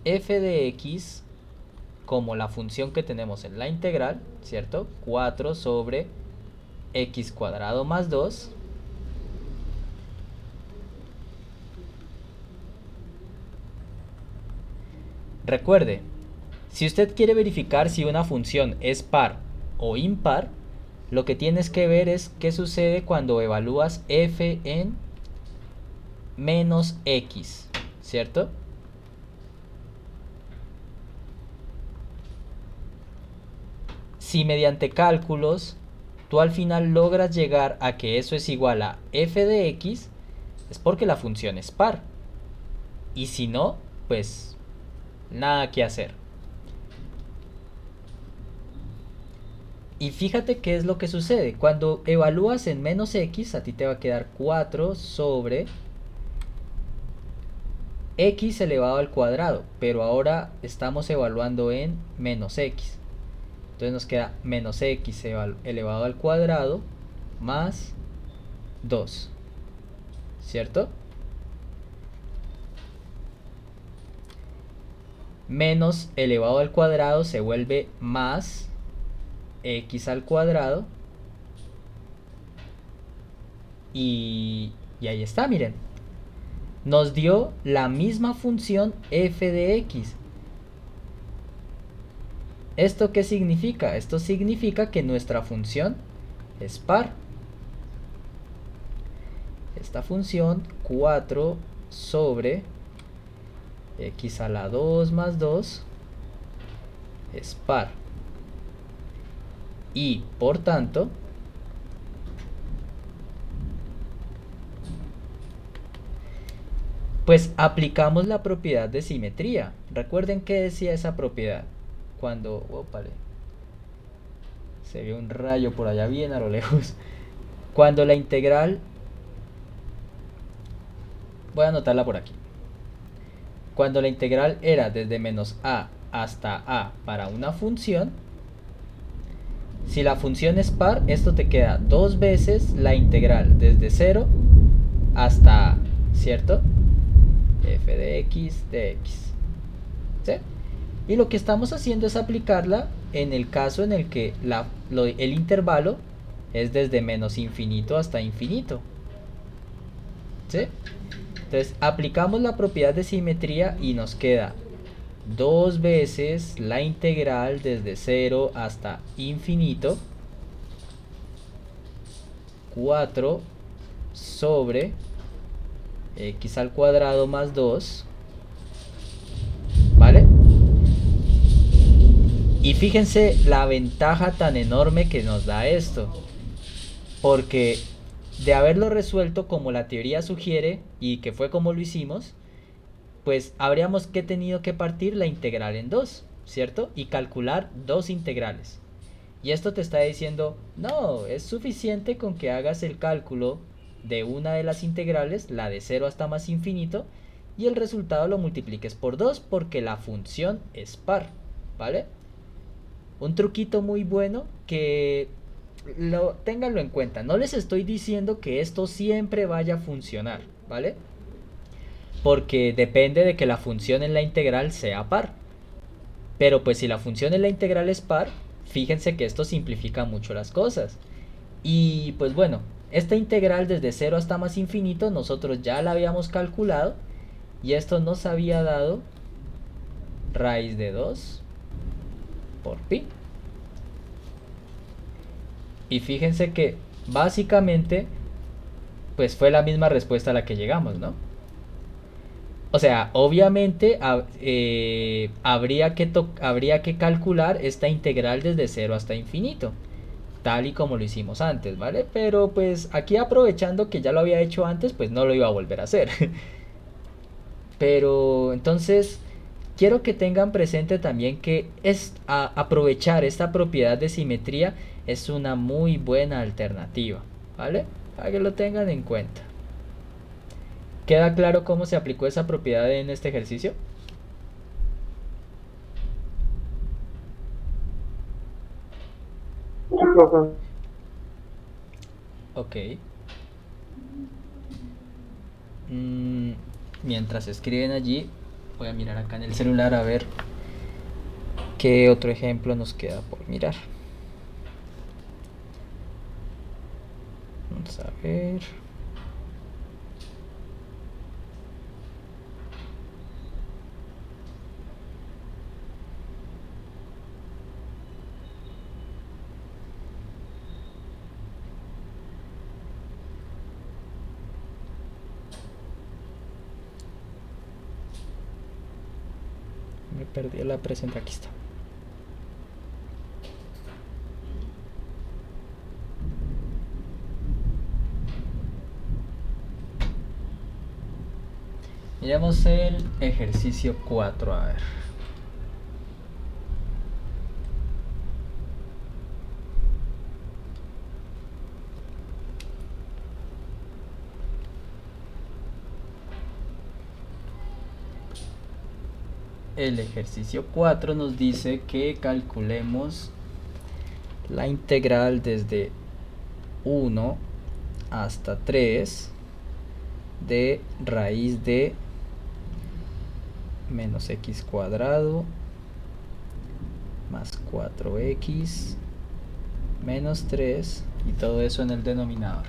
f de x como la función que tenemos en la integral, ¿cierto? 4 sobre x cuadrado más 2. Recuerde, si usted quiere verificar si una función es par o impar, lo que tienes que ver es qué sucede cuando evalúas f en menos x, ¿cierto? Si mediante cálculos tú al final logras llegar a que eso es igual a f de x, es porque la función es par. Y si no, pues nada que hacer. Y fíjate qué es lo que sucede. Cuando evalúas en menos x, a ti te va a quedar 4 sobre x elevado al cuadrado. Pero ahora estamos evaluando en menos x. Entonces nos queda menos x elevado al cuadrado más 2. ¿Cierto? Menos elevado al cuadrado se vuelve más x al cuadrado. Y ahí está, miren. Nos dio la misma función f de x. ¿Esto qué significa? Esto significa que nuestra función es par. Esta función 4 sobre x a la 2 más 2 es par. y por tanto pues aplicamos la propiedad de simetría. Recuerden qué decía esa propiedad cuando se ve un rayo por allá bien a lo lejos. Cuando la integral, voy a anotarla por aquí, cuando la integral era desde menos a hasta a para una función, si la función es par, esto te queda dos veces la integral desde 0 hasta a, ¿cierto? F de x de x, ¿sí? Y lo que estamos haciendo es aplicarla en el caso en el que el intervalo es desde menos infinito hasta infinito, ¿sí? Entonces aplicamos la propiedad de simetría y nos queda dos veces la integral desde 0 hasta infinito, 4 sobre x al cuadrado más 2, ¿vale? Y fíjense la ventaja tan enorme que nos da esto, porque de haberlo resuelto como la teoría sugiere y que fue como lo hicimos, pues habríamos tenido que partir la integral en dos, ¿cierto? Y calcular dos integrales. Y esto te está diciendo, no, es suficiente con que hagas el cálculo de una de las integrales, la de 0 hasta más infinito, y el resultado lo multipliques por 2 porque la función es par, ¿vale? Un truquito muy bueno que ténganlo en cuenta. No les estoy diciendo que esto siempre vaya a funcionar, ¿vale? Porque depende de que la función en la integral sea par. Pero pues si la función en la integral es par, fíjense que esto simplifica mucho las cosas. Y pues bueno, esta integral desde 0 hasta más infinito nosotros ya la habíamos calculado y esto nos había dado raíz de 2 por pi. Y fíjense que básicamente pues fue la misma respuesta a la que llegamos, ¿no? O sea, obviamente habría que calcular esta integral desde 0 hasta infinito, tal y como lo hicimos antes, ¿vale? Pero pues aquí aprovechando que ya lo había hecho antes, pues no lo iba a volver a hacer. Pero entonces quiero que tengan presente también que aprovechar esta propiedad de simetría es una muy buena alternativa, ¿vale? Para que lo tengan en cuenta. ¿Queda claro cómo se aplicó esa propiedad en este ejercicio? Sí, profe. Ok. Mientras escriben allí, voy a mirar acá en el celular a ver qué otro ejemplo nos queda por mirar. Vamos a ver. Me perdí la presentación, aquí está. Miremos el ejercicio 4, a ver. El ejercicio 4 nos dice que calculemos la integral desde 1 hasta 3 de raíz de menos x cuadrado más 4x menos 3 y todo eso en el denominador.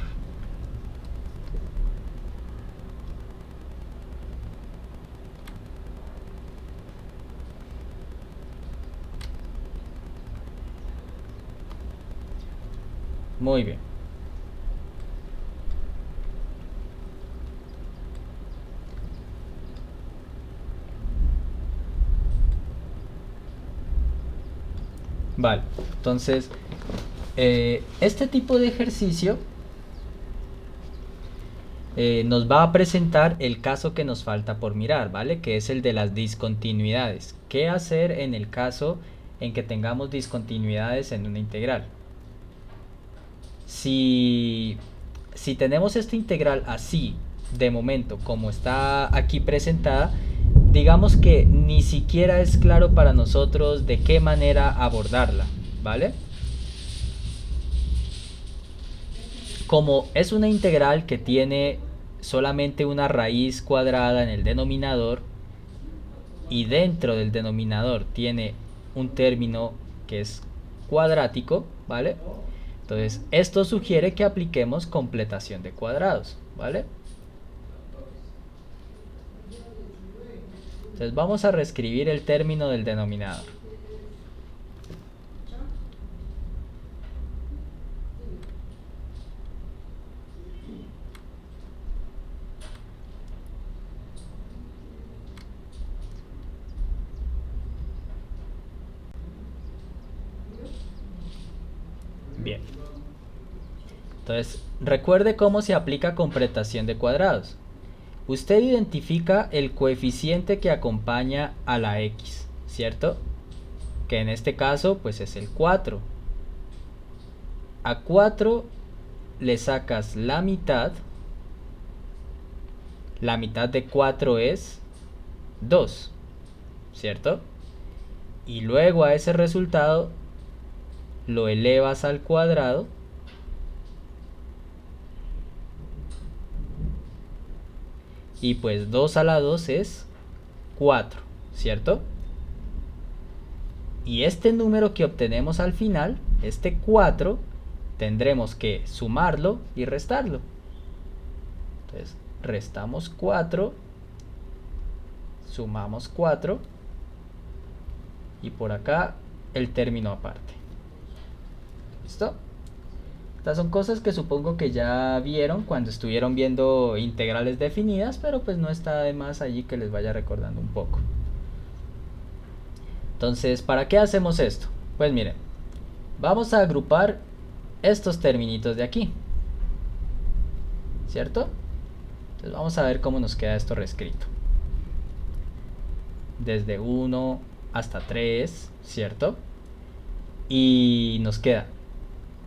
Muy bien. Vale, entonces Este tipo de ejercicio nos va a presentar el caso que nos falta por mirar, ¿vale? Que es el de las discontinuidades. ¿Qué hacer en el caso en que tengamos discontinuidades en una integral? Si tenemos esta integral así, de momento, como está aquí presentada, digamos que ni siquiera es claro para nosotros de qué manera abordarla, ¿vale? Como es una integral que tiene solamente una raíz cuadrada en el denominador y dentro del denominador tiene un término que es cuadrático, ¿vale? Entonces esto sugiere que apliquemos completación de cuadrados, ¿vale? Entonces vamos a reescribir el término del denominador. Bien. Entonces, recuerde cómo se aplica completación de cuadrados. Usted identifica el coeficiente que acompaña a la x, ¿cierto? Que en este caso, pues es el 4. A 4 le sacas la mitad. La mitad de 4 es 2, ¿cierto? Y luego a ese resultado lo elevas al cuadrado y pues 2 a la 2 es 4, ¿cierto? Y este número que obtenemos al final, este 4, tendremos que sumarlo y restarlo. Entonces restamos 4, sumamos 4 y por acá el término aparte. ¿Listo? Estas son cosas que supongo que ya vieron cuando estuvieron viendo integrales definidas, pero pues no está de más allí que les vaya recordando un poco. Entonces, ¿para qué hacemos esto? Pues miren, vamos a agrupar estos terminitos de aquí, ¿cierto? Entonces vamos a ver cómo nos queda esto reescrito. Desde 1 hasta 3, ¿cierto? Y nos queda,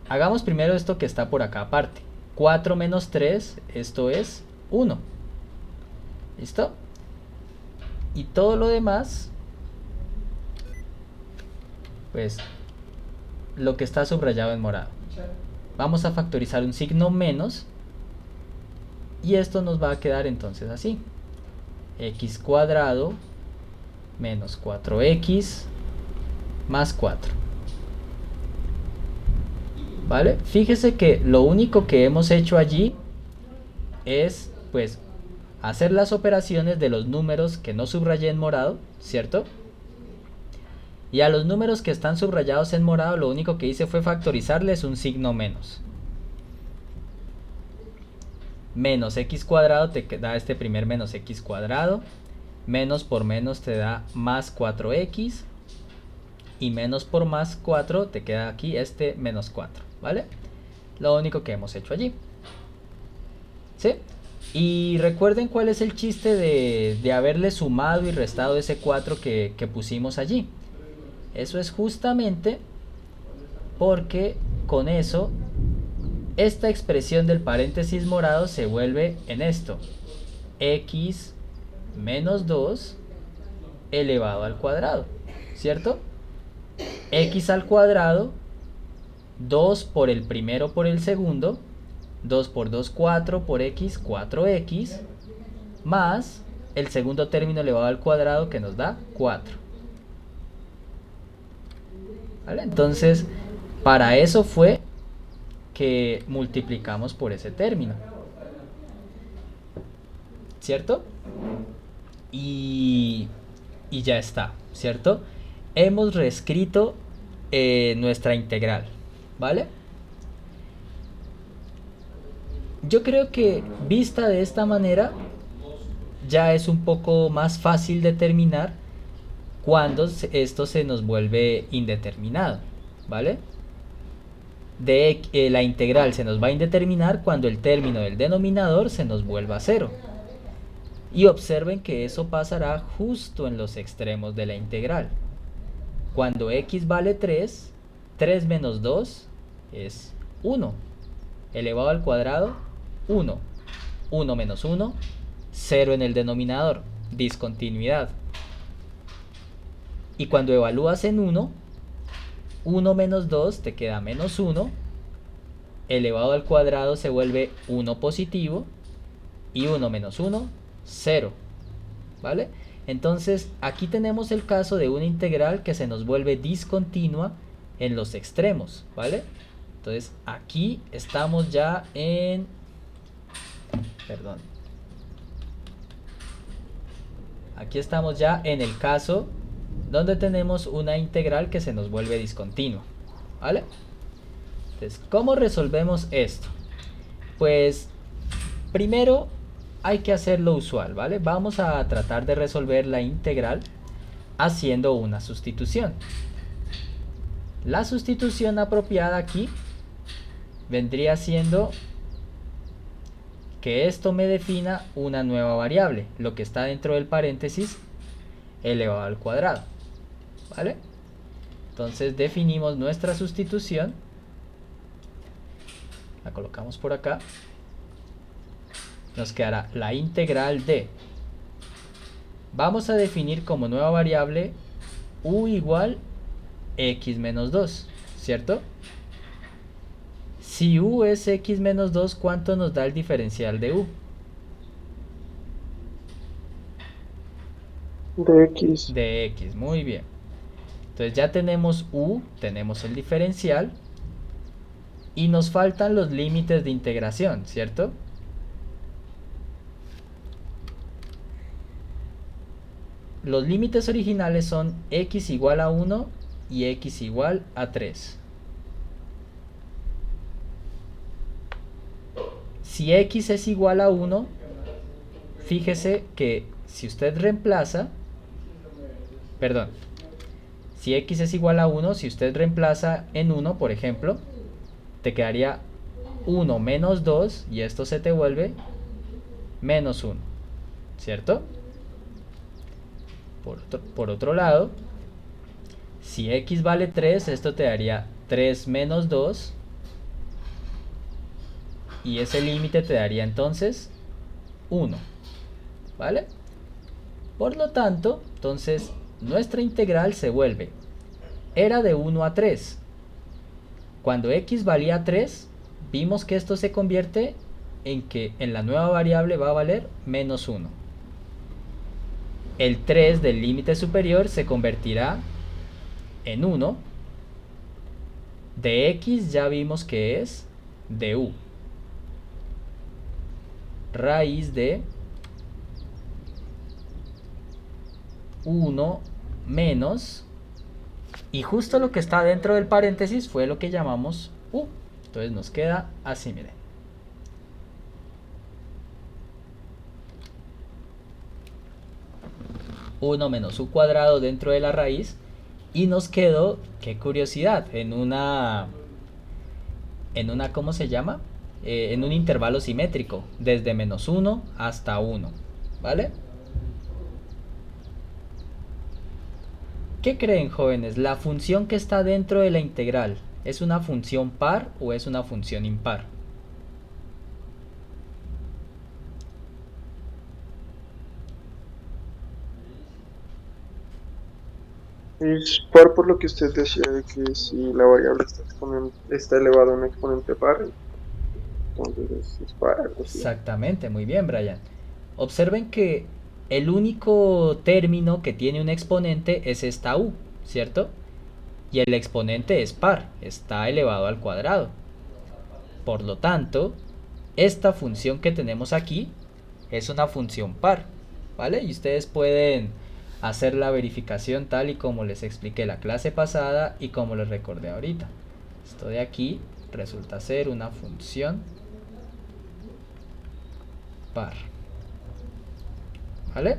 hagamos primero esto que está por acá aparte. 4 menos 3, esto es 1. ¿Listo? Y todo lo demás, pues lo que está subrayado en morado. Vamos a factorizar un signo menos y esto nos va a quedar entonces así. X cuadrado menos 4x más 4. ¿Vale? Fíjese que lo único que hemos hecho allí es pues hacer las operaciones de los números que no subrayé en morado, ¿cierto? Y a los números que están subrayados en morado lo único que hice fue factorizarles un signo menos. Menos x cuadrado te da este primer menos x cuadrado. Menos por menos te da más 4x. Y menos por más 4 te queda aquí este menos 4, ¿vale? Lo único que hemos hecho allí. ¿Sí? Y recuerden cuál es el chiste de haberle sumado y restado ese 4 que pusimos allí. Eso es justamente porque con eso esta expresión del paréntesis morado se vuelve en esto. X menos 2 elevado al cuadrado, ¿cierto? X al cuadrado, 2 por el primero por el segundo, 2 por 2, 4 por x, 4x, más el segundo término elevado al cuadrado que nos da 4. ¿Vale? Entonces, para eso fue que multiplicamos por ese término, ¿cierto? Y ya está, ¿cierto? Hemos reescrito nuestra integral, ¿vale? Yo creo que vista de esta manera ya es un poco más fácil determinar cuando esto se nos vuelve indeterminado, ¿vale? la integral se nos va a indeterminar cuando el término del denominador se nos vuelva a 0. Y observen que eso pasará justo en los extremos de la integral. Cuando x vale 3, 3 menos 2 es 1. Elevado al cuadrado, 1. 1 menos 1, 0 en el denominador. Discontinuidad. Y cuando evalúas en 1, 1 menos 2 te queda menos 1. Elevado al cuadrado se vuelve 1 positivo. Y 1 menos 1, 0. ¿Vale? Entonces aquí tenemos el caso de una integral que se nos vuelve discontinua en los extremos, ¿vale? Entonces aquí estamos ya en... Perdón. Aquí estamos ya en el caso donde tenemos una integral que se nos vuelve discontinua, ¿vale? Entonces, ¿cómo resolvemos esto? Pues primero hay que hacer lo usual, ¿vale? Vamos a tratar de resolver la integral haciendo una sustitución. La sustitución apropiada aquí vendría siendo que esto me defina una nueva variable, lo que está dentro del paréntesis elevado al cuadrado, ¿vale? Entonces definimos nuestra sustitución, la colocamos por acá, nos quedará la integral de, vamos a definir como nueva variable u igual x menos 2, ¿cierto? Si u es x menos 2, ¿cuánto nos da el diferencial de u? De x. De x, muy bien. Entonces ya tenemos u, tenemos el diferencial y nos faltan los límites de integración, ¿cierto? Los límites originales son x igual a 1 y x igual a 3. Si x es igual a 1, fíjese que si usted reemplaza, perdón, si x es igual a 1, si usted reemplaza en 1, por ejemplo, te quedaría 1 menos 2 y esto se te vuelve menos 1, ¿cierto? Por otro lado, si x vale 3, esto te daría 3 menos 2 y ese límite te daría entonces 1, ¿vale? Por lo tanto, entonces nuestra integral se vuelve, era de 1 a 3. Cuando x valía 3, vimos que esto se convierte en que en la nueva variable va a valer menos 1. El 3 del límite superior se convertirá en 1. De x ya vimos que es de u. Raíz de 1 menos, y justo lo que está dentro del paréntesis fue lo que llamamos u. Entonces nos queda así, miren. Uno menos u cuadrado dentro de la raíz, y nos quedó, qué curiosidad, en una ¿cómo se llama? En un intervalo simétrico, desde menos 1 hasta 1, ¿vale? ¿Qué creen, jóvenes? ¿La función que está dentro de la integral es una función par o es una función impar? Es par por lo que usted decía de que si la variable está elevada a un exponente par, entonces es par, algo así. Exactamente, muy bien, Brian. Observen que el único término que tiene un exponente es esta u, ¿cierto? Y el exponente es par, está elevado al cuadrado. Por lo tanto, esta función que tenemos aquí es una función par, ¿vale? Y ustedes pueden hacer la verificación tal y como les expliqué la clase pasada y como les recordé ahorita. Esto de aquí resulta ser una función par, ¿vale?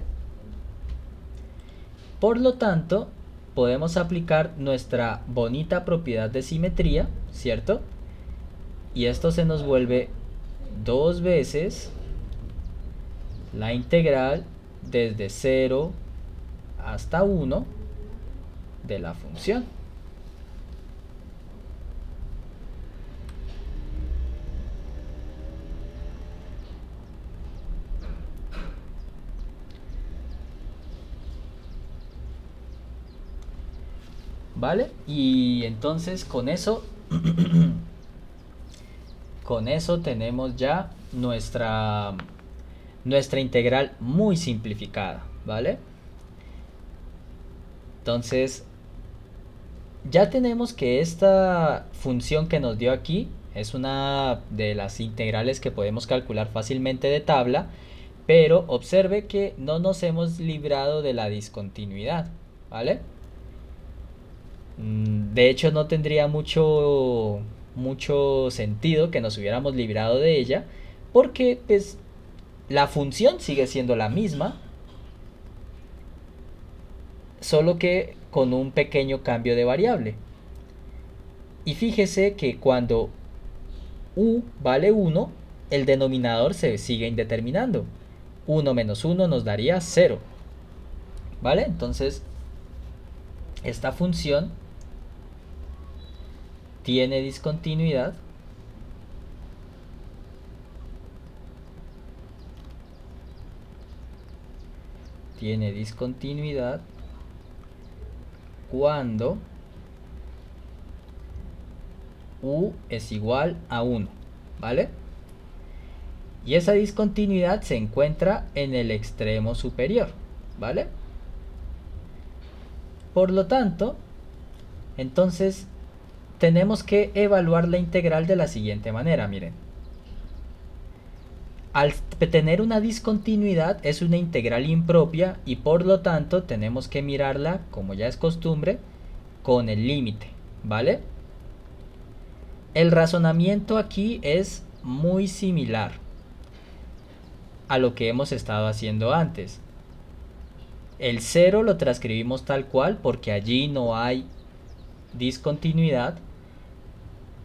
Por lo tanto, podemos aplicar nuestra bonita propiedad de simetría, ¿cierto? Y esto se nos vuelve 2 veces la integral desde 0 hasta 1 de la función. ¿Vale? Y entonces con eso con eso tenemos ya nuestra integral muy simplificada, ¿vale? Entonces ya tenemos que esta función que nos dio aquí es una de las integrales que podemos calcular fácilmente de tabla, pero observe que no nos hemos librado de la discontinuidad, ¿vale? De hecho no tendría mucho sentido que nos hubiéramos librado de ella, porque pues la función sigue siendo la misma, solo que con un pequeño cambio de variable. Y fíjese que cuando u vale 1, el denominador se sigue indeterminando. 1 menos 1 nos daría 0. ¿Vale? Entonces, esta función tiene discontinuidad cuando u es igual a 1, ¿vale? Y esa discontinuidad se encuentra en el extremo superior, ¿vale? Por lo tanto, entonces tenemos que evaluar la integral de la siguiente manera, miren. Al tener una discontinuidad es una integral impropia y por lo tanto tenemos que mirarla, como ya es costumbre, con el límite, ¿vale? El razonamiento aquí es muy similar a lo que hemos estado haciendo antes. El 0 lo transcribimos tal cual porque allí no hay discontinuidad,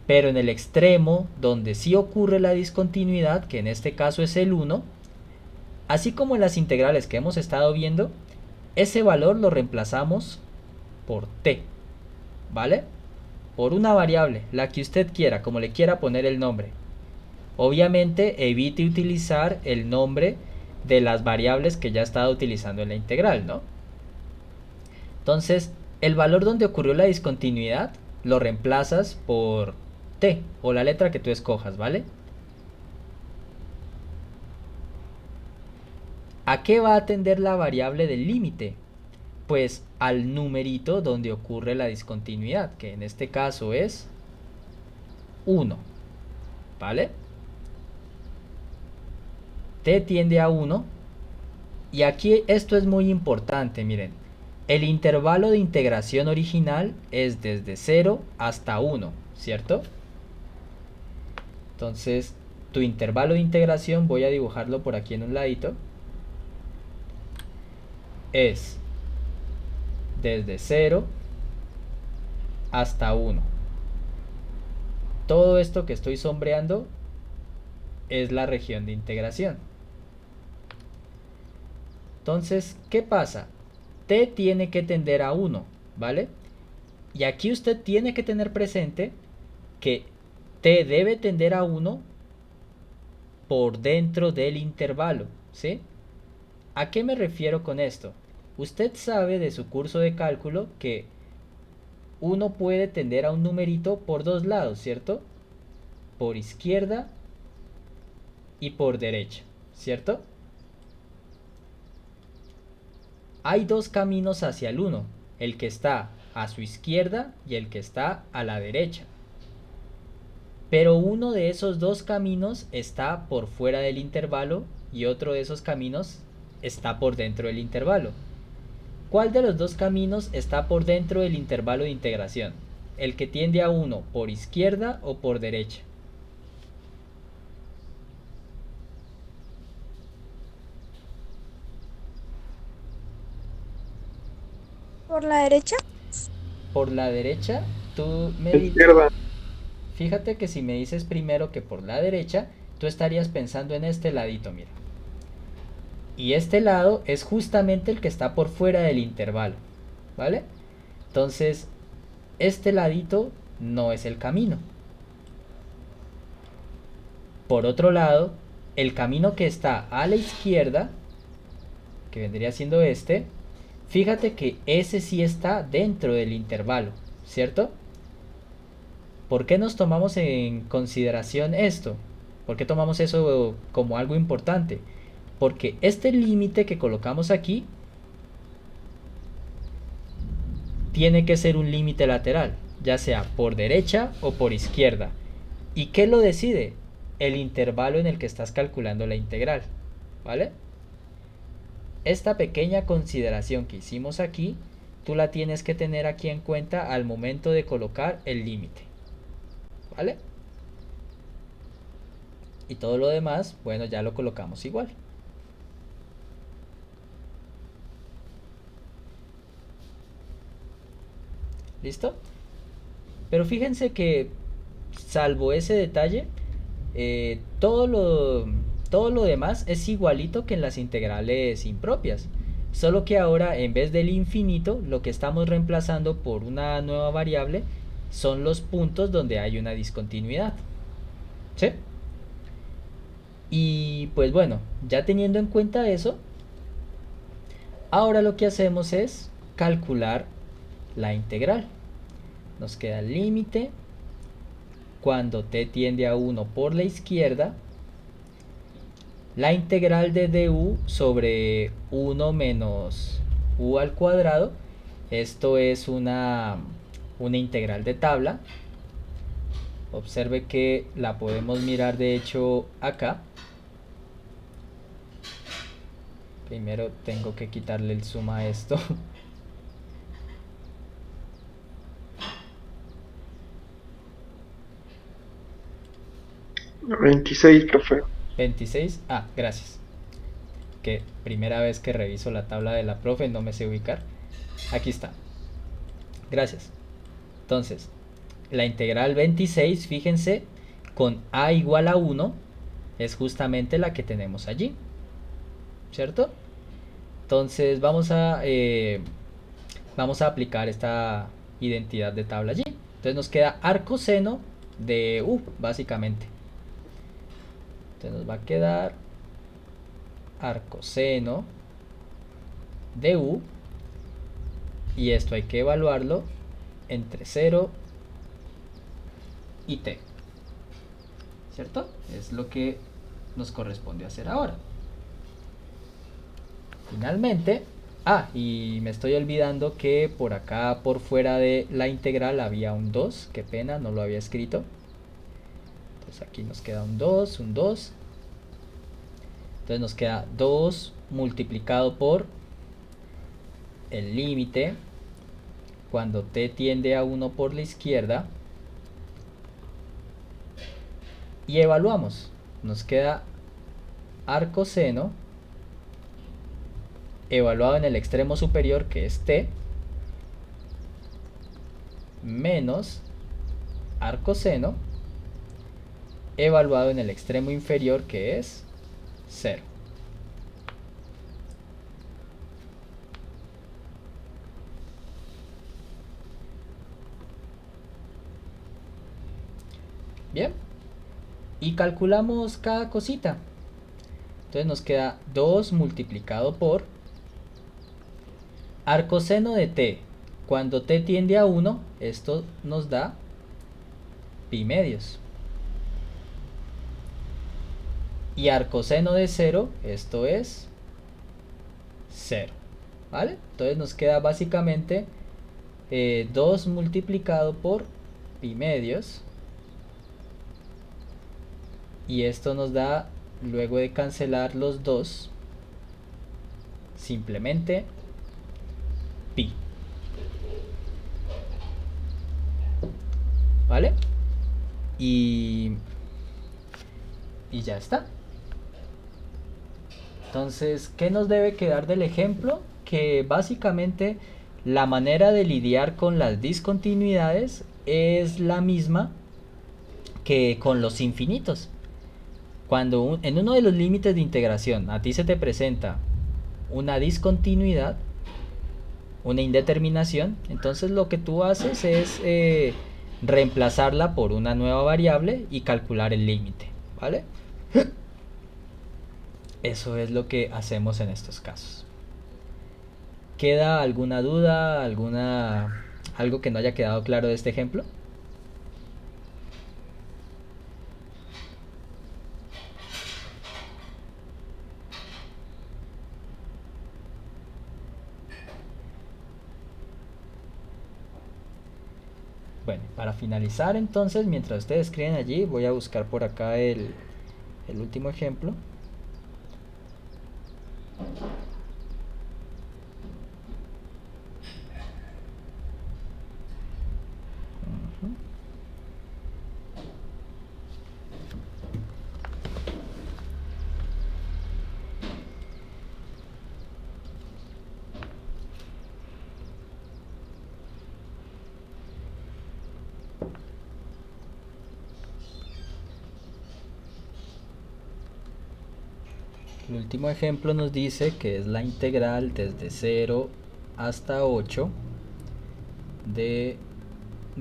pero en el extremo donde sí ocurre la discontinuidad, que en este caso es el 1, así como en las integrales que hemos estado viendo, ese valor lo reemplazamos por t, ¿vale? Por una variable, la que usted quiera, como le quiera poner el nombre. Obviamente evite utilizar el nombre de las variables que ya estaba utilizando en la integral, ¿no? Entonces, el valor donde ocurrió la discontinuidad lo reemplazas por t o la letra que tú escojas, ¿vale? ¿A qué va a atender la variable del límite? Pues al numerito donde ocurre la discontinuidad, que en este caso es 1, ¿vale? T tiende a 1 y aquí esto es muy importante, miren. El intervalo de integración original es desde 0 hasta 1, ¿cierto? Entonces, tu intervalo de integración, voy a dibujarlo por aquí en un ladito, es desde 0 hasta 1. Todo esto que estoy sombreando es la región de integración. Entonces, ¿qué pasa? T tiene que tender a 1, ¿vale? Y aquí usted tiene que tener presente que T debe tender a 1 por dentro del intervalo, ¿sí? ¿A qué me refiero con esto? Usted sabe de su curso de cálculo que uno puede tender a un numerito por dos lados, ¿cierto? Por izquierda y por derecha, ¿cierto? Hay dos caminos hacia el 1, el que está a su izquierda y el que está a la derecha. Pero uno de esos dos caminos está por fuera del intervalo y otro de esos caminos está por dentro del intervalo. ¿Cuál de los dos caminos está por dentro del intervalo de integración? ¿El que tiende a 1 por izquierda o por derecha? ¿Por la derecha? Por la derecha, tú me Izquierda. fíjate que si me dices primero que por la derecha, tú estarías pensando en este ladito, mira. Y este lado es justamente el que está por fuera del intervalo, ¿vale? Entonces, este ladito no es el camino. Por otro lado, el camino que está a la izquierda, que vendría siendo este, fíjate que ese sí está dentro del intervalo, ¿cierto? ¿Por qué nos tomamos en consideración esto? ¿Por qué tomamos eso como algo importante? Porque este límite que colocamos aquí tiene que ser un límite lateral, ya sea por derecha o por izquierda. ¿Y qué lo decide? El intervalo en el que estás calculando la integral, ¿vale? Esta pequeña consideración que hicimos aquí, tú la tienes que tener aquí en cuenta al momento de colocar el límite, ¿vale? Y todo lo demás, bueno, ya lo colocamos igual. ¿Listo? Pero fíjense que, salvo ese detalle, todo lo demás es igualito que en las integrales impropias. Solo que ahora, en vez del infinito, lo que estamos reemplazando por una nueva variable son los puntos donde hay una discontinuidad. ¿Sí? Y pues bueno, ya teniendo en cuenta eso, ahora lo que hacemos es calcular la integral. Nos queda el límite cuando t tiende a 1 por la izquierda, la integral de du sobre 1 menos u al cuadrado. Esto es una integral de tabla. Observe que la podemos mirar de hecho acá. Primero tengo que quitarle el zoom a esto. ¿26, profe? 26. Ah, gracias. Que primera vez que reviso la tabla de la profe, no me sé ubicar. Aquí está. Gracias. Entonces, la integral 26, fíjense, con a igual a 1, es justamente la que tenemos allí, ¿cierto? Entonces vamos a aplicar esta identidad de tabla allí. Entonces nos queda arcoseno de u, básicamente. Entonces nos va a quedar arcoseno de u, y esto hay que evaluarlo entre 0 y t, ¿cierto? Es lo que nos corresponde hacer ahora. Finalmente, y me estoy olvidando que por acá, por fuera de la integral, había un 2, qué pena, no lo había escrito. Entonces aquí nos queda un 2, un 2. Entonces nos queda 2 multiplicado por el límite cuando t tiende a 1 por la izquierda, y evaluamos. Nos queda arcoseno evaluado en el extremo superior, que es t, menos arcoseno evaluado en el extremo inferior, que es 0. Bien, y calculamos cada cosita. Entonces nos queda 2 multiplicado por arcoseno de t cuando t tiende a 1, esto nos da pi medios. Y arcoseno de 0, esto es 0, ¿vale? Entonces nos queda básicamente 2 multiplicado por pi medios, y esto nos da, luego de cancelar los 2, simplemente pi, ¿vale? Y ya está. Entonces, ¿qué nos debe quedar del ejemplo? Que básicamente la manera de lidiar con las discontinuidades es la misma que con los infinitos. Cuando en uno de los límites de integración a ti se te presenta una discontinuidad, una indeterminación, entonces lo que tú haces es reemplazarla por una nueva variable y calcular el límite, ¿vale? Eso es lo que hacemos en estos casos. ¿Queda alguna duda, algo que no haya quedado claro de este ejemplo? Bueno, para finalizar entonces, mientras ustedes escriben allí, voy a buscar por acá el último ejemplo. Ujú. El último ejemplo nos dice que es la integral desde 0 hasta 8 de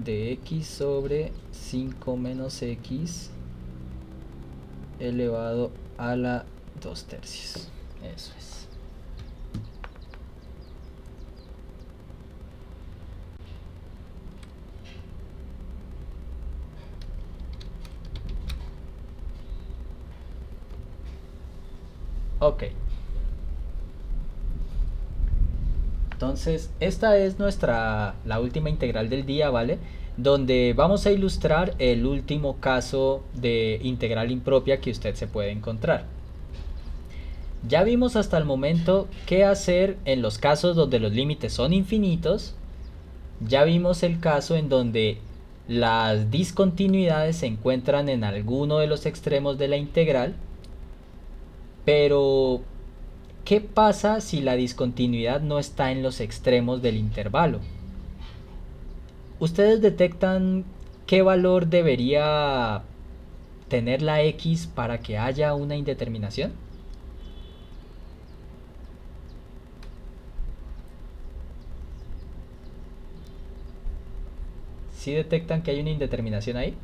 x sobre 5 menos x elevado a la 2/3. Eso es. Ok. Entonces, esta es la última integral del día, ¿vale? Donde vamos a ilustrar el último caso de integral impropia que usted se puede encontrar. Ya vimos hasta el momento qué hacer en los casos donde los límites son infinitos. Ya vimos el caso en donde las discontinuidades se encuentran en alguno de los extremos de la integral. Pero ¿qué pasa si la discontinuidad no está en los extremos del intervalo? ¿Ustedes detectan qué valor debería tener la x para que haya una indeterminación? ¿Sí detectan que hay una indeterminación ahí?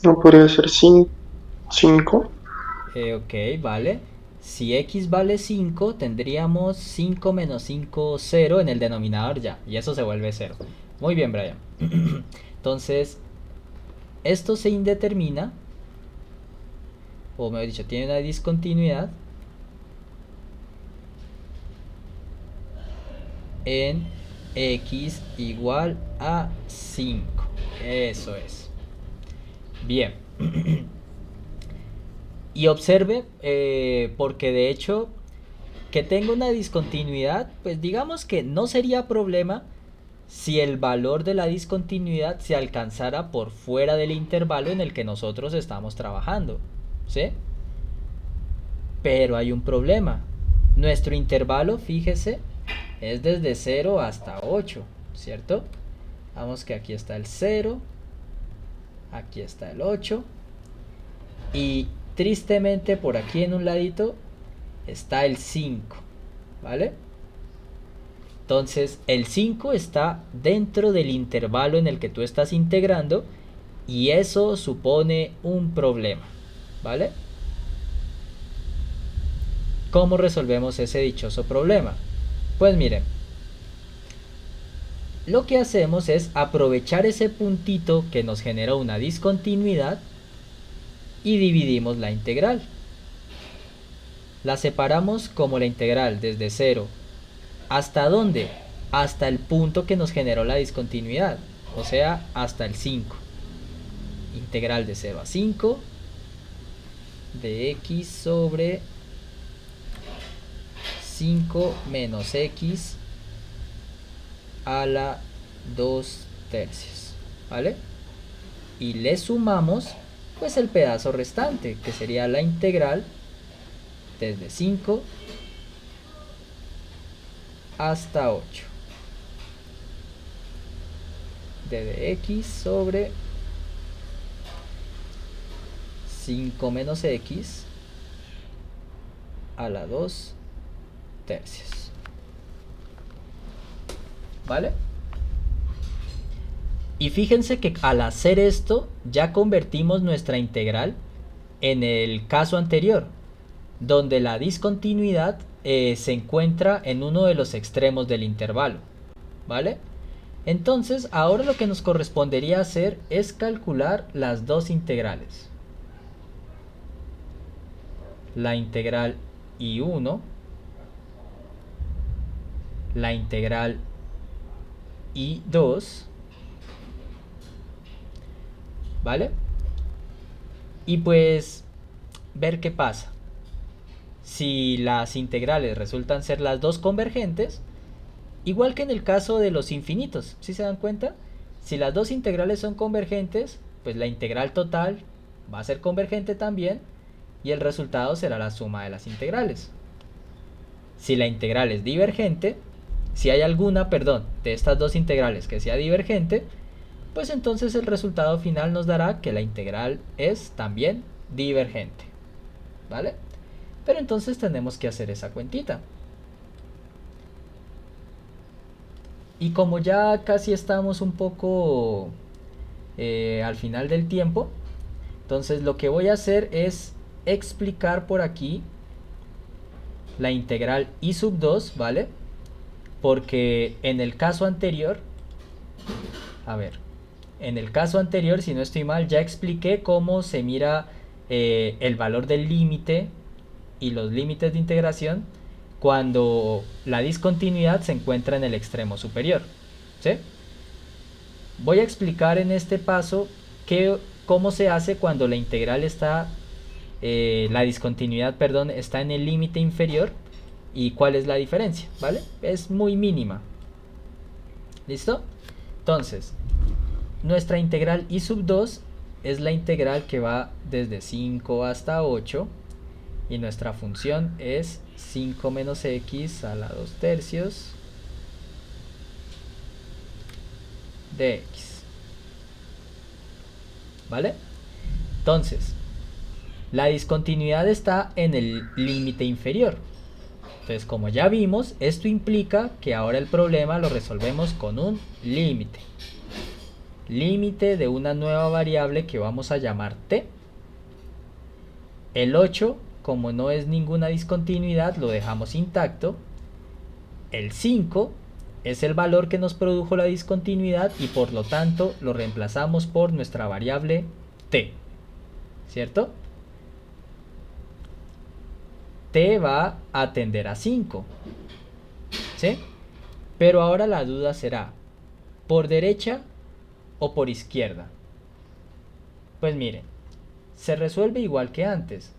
No podría ser 5. Ok, vale. Si x vale 5, tendríamos 5 menos 5, 0 en el denominador ya. Y eso se vuelve 0. Muy bien, Brian. Entonces, esto se indetermina, o mejor dicho, tiene una discontinuidad en x igual a 5. Eso es. Bien. Y observe, porque de hecho, que tenga una discontinuidad, pues digamos que no sería problema si el valor de la discontinuidad se alcanzara por fuera del intervalo en el que nosotros estamos trabajando, ¿sí? Pero hay un problema. Nuestro intervalo, fíjese, es desde 0 hasta 8, ¿cierto? Vamos que aquí está el 0, aquí está el 8 y tristemente por aquí en un ladito está el 5, ¿vale? Entonces el 5 está dentro del intervalo en el que tú estás integrando y eso supone un problema, ¿vale? ¿Cómo resolvemos ese dichoso problema? Pues miren, lo que hacemos es aprovechar ese puntito que nos genera una discontinuidad y dividimos la integral. La separamos como la integral desde 0. ¿Hasta dónde? Hasta el punto que nos generó la discontinuidad. o sea, hasta el 5. Integral de 0 a 5 de x sobre 5 menos x a la 2 tercios, ¿vale? Y le sumamos pues el pedazo restante, que sería la integral desde 5 hasta 8 de x sobre 5 menos x a la 2 tercios, ¿vale? Y fíjense que al hacer esto ya convertimos nuestra integral en el caso anterior, donde la discontinuidad se encuentra en uno de los extremos del intervalo, ¿vale? Entonces ahora lo que nos correspondería hacer es calcular las dos integrales. La integral I1, la integral I2, ¿vale? Y pues ver qué pasa. Si las integrales resultan ser las dos convergentes, igual que en el caso de los infinitos, ¿sí se dan cuenta? Si las dos integrales son convergentes, pues la integral total va a ser convergente también y el resultado será la suma de las integrales. Si la integral es divergente, si hay alguna, de estas dos integrales que sea divergente, pues entonces el resultado final nos dará que la integral es también divergente, ¿vale? Pero entonces tenemos que hacer esa cuentita. Y como ya casi estamos un poco al final del tiempo, entonces lo que voy a hacer es explicar por aquí la integral I sub 2, ¿vale? Porque en el caso anterior, en el caso anterior, si no estoy mal, ya expliqué cómo se mira el valor del límite y los límites de integración cuando la discontinuidad se encuentra en el extremo superior, ¿sí? Voy a explicar en este paso cómo se hace cuando la integral está, la discontinuidad, está en el límite inferior y cuál es la diferencia, ¿vale? Es muy mínima. ¿Listo? Entonces, nuestra integral I sub 2 es la integral que va desde 5 hasta 8 y nuestra función es 5 menos x a la 2 tercios de x, ¿vale? Entonces, la discontinuidad está en el límite inferior. Entonces, como ya vimos, esto implica que ahora el problema lo resolvemos con un límite. Límite de una nueva variable que vamos a llamar t. El 8, como no es ninguna discontinuidad, lo dejamos intacto. El 5 es el valor que nos produjo la discontinuidad y por lo tanto lo reemplazamos por nuestra variable t, ¿cierto? T va a tender a 5, ¿sí? Pero ahora la duda será, ¿por derecha o por izquierda? Pues miren, se resuelve igual que antes.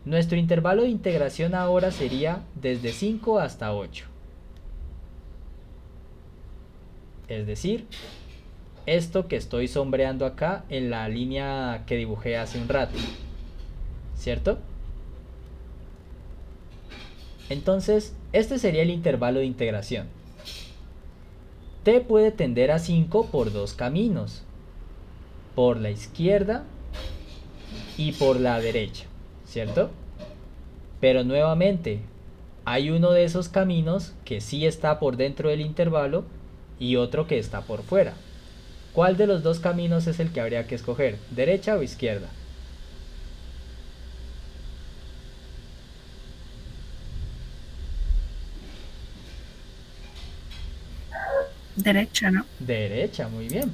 Nuestro intervalo de integración ahora sería desde 5 hasta 8. Es decir, esto que estoy sombreando acá en la línea que dibujé hace un rato, ¿cierto? Entonces, este sería el intervalo de integración. T puede tender a 5 por dos caminos, por la izquierda y por la derecha, ¿cierto? Pero nuevamente, hay uno de esos caminos que sí está por dentro del intervalo y otro que está por fuera. ¿Cuál de los dos caminos es el que habría que escoger? ¿Derecha o izquierda? Derecha, ¿no? Derecha, muy bien.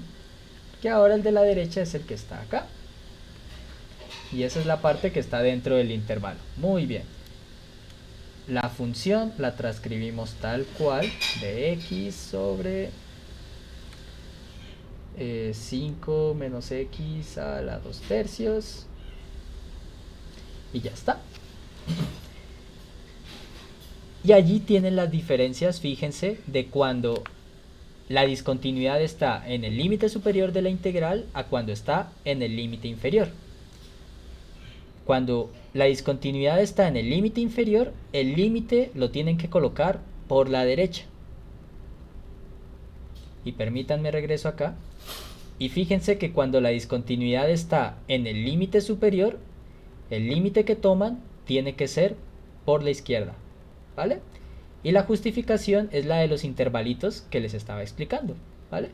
Que ahora el de la derecha es el que está acá. Y esa es la parte que está dentro del intervalo. Muy bien. La función la transcribimos tal cual de x sobre 5 menos x a la 2 tercios. Y ya está. Y allí tienen las diferencias, fíjense, de cuando la discontinuidad está en el límite superior de la integral a cuando está en el límite inferior. Cuando la discontinuidad está en el límite inferior, el límite lo tienen que colocar por la derecha. Y permítanme regreso acá. Y fíjense que cuando la discontinuidad está en el límite superior, el límite que toman tiene que ser por la izquierda, ¿vale? Y la justificación es la de los intervalitos que les estaba explicando, ¿vale?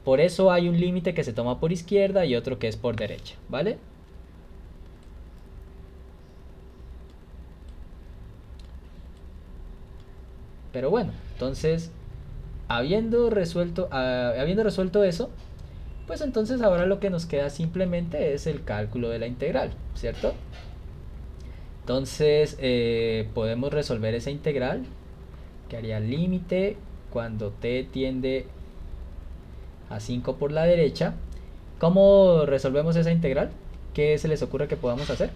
Por eso hay un límite que se toma por izquierda y otro que es por derecha, ¿vale? Pero bueno, entonces, habiendo resuelto eso, pues entonces ahora lo que nos queda simplemente es el cálculo de la integral, ¿cierto? Entonces podemos resolver esa integral que haría límite cuando t tiende a 5 por la derecha. ¿Cómo resolvemos esa integral? ¿Qué se les ocurre que podamos hacer?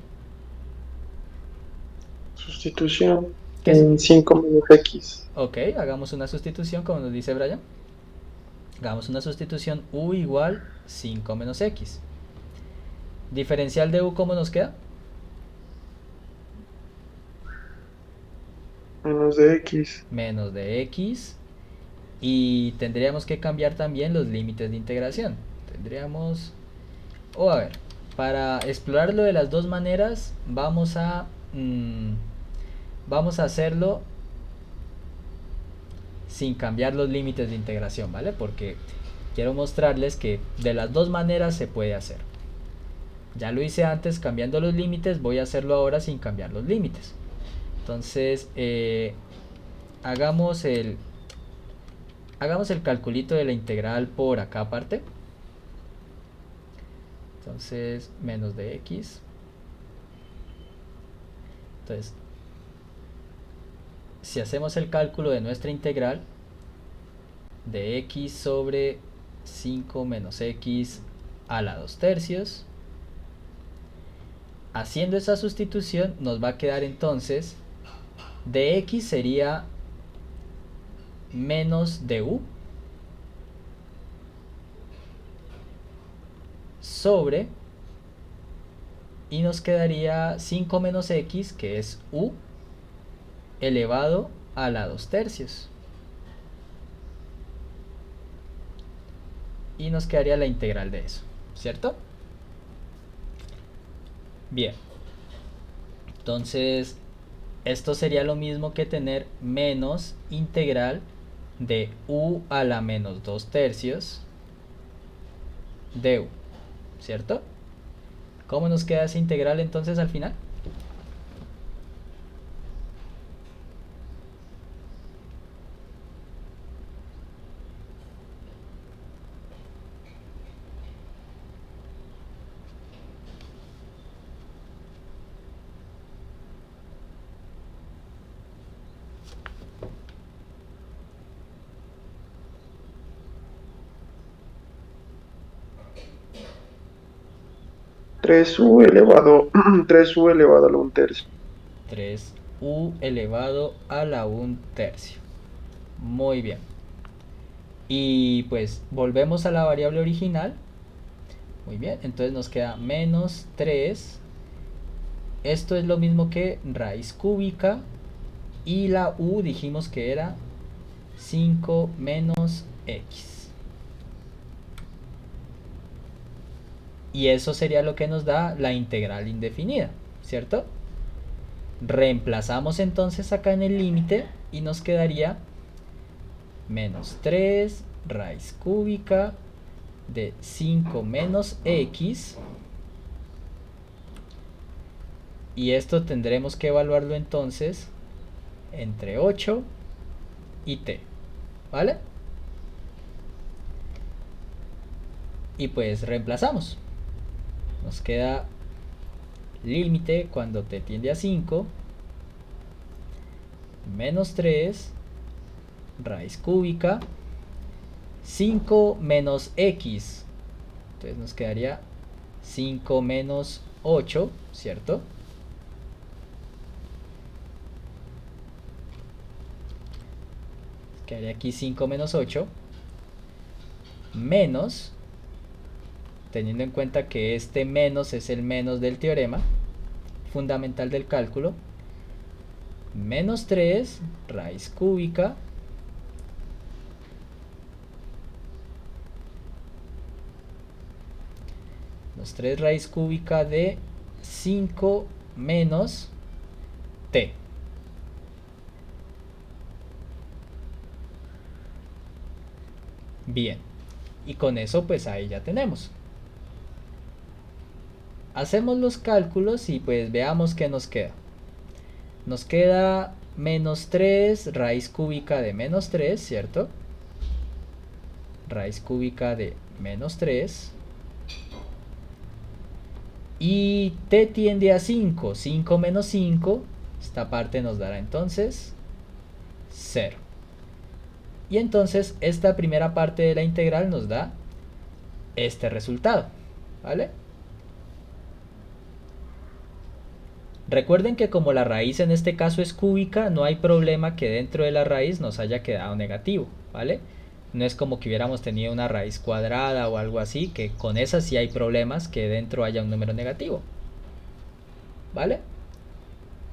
Sustitución ¿Qué es? en 5 menos x. Ok, hagamos una sustitución como nos dice Brian. Hagamos una sustitución u igual 5 menos x. Diferencial de u, ¿cómo nos queda? Menos de x. Menos de x. Y tendríamos que cambiar también los límites de integración. Tendríamos... a ver, para explorarlo de las dos maneras, vamos a hacerlo sin cambiar los límites de integración, ¿vale? Porque quiero mostrarles que de las dos maneras se puede hacer. Ya lo hice antes cambiando los límites, voy a hacerlo ahora sin cambiar los límites. Entonces, hagamos el calculito de la integral por acá aparte. Entonces, menos de x. Entonces, si hacemos el cálculo de nuestra integral de x sobre 5 menos x a la 2 tercios, haciendo esa sustitución nos va a quedar entonces de x sería menos de u sobre, y nos quedaría 5 menos x, que es u elevado a la 2 tercios, y nos quedaría la integral de eso, ¿cierto? Bien, entonces esto sería lo mismo que tener menos integral de u a la menos 2 tercios de u, ¿cierto? ¿Cómo nos queda esa integral entonces al final? Tres u elevado 3u elevado a la 1 tercio. 3u elevado a la 1 tercio. Muy bien. Y pues volvemos a la variable original. Muy bien, entonces nos queda menos 3. Esto es lo mismo que raíz cúbica. Y la u dijimos que era 5 menos x. Y eso sería lo que nos da la integral indefinida, ¿cierto? Reemplazamos entonces acá en el límite y nos quedaría menos 3 raíz cúbica de 5 menos x. Y esto tendremos que evaluarlo entonces entre 8 y t, ¿vale? Y pues reemplazamos. Nos queda límite cuando t tiende a 5 menos 3 raíz cúbica 5 menos x. Entonces nos quedaría 5 menos 8, ¿cierto? Quedaría aquí 5 menos 8 menos, teniendo en cuenta que este menos es el menos del teorema fundamental del cálculo, menos 3 raíz cúbica menos 3 raíz cúbica de 5 menos t. Bien, y con eso pues ahí ya tenemos. Hacemos los cálculos y pues veamos qué nos queda. Nos queda menos 3 raíz cúbica de menos 3, ¿cierto? Raíz cúbica de menos 3. Y t tiende a 5. 5 menos 5, esta parte nos dará entonces 0. Y entonces esta primera parte de la integral nos da este resultado, ¿vale? Recuerden que como la raíz en este caso es cúbica, no hay problema que dentro de la raíz nos haya quedado negativo, ¿vale? No es como que hubiéramos tenido una raíz cuadrada o algo así, que con esa sí hay problemas que dentro haya un número negativo, ¿vale?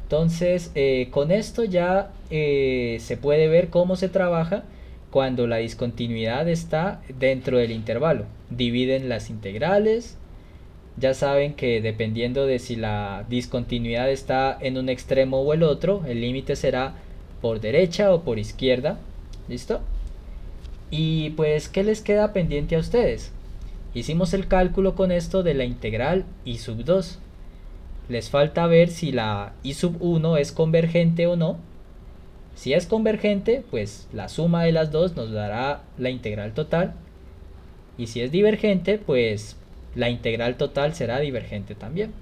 Entonces con esto ya se puede ver cómo se trabaja cuando la discontinuidad está dentro del intervalo. Dividen las integrales. Ya saben que dependiendo de si la discontinuidad está en un extremo o el otro, el límite será por derecha o por izquierda. ¿Listo? Y pues, ¿qué les queda pendiente a ustedes? Hicimos el cálculo con esto de la integral i sub 2. Les falta ver si la i sub 1 es convergente o no. Si es convergente, pues la suma de las dos nos dará la integral total. Y si es divergente, pues la integral total será divergente también.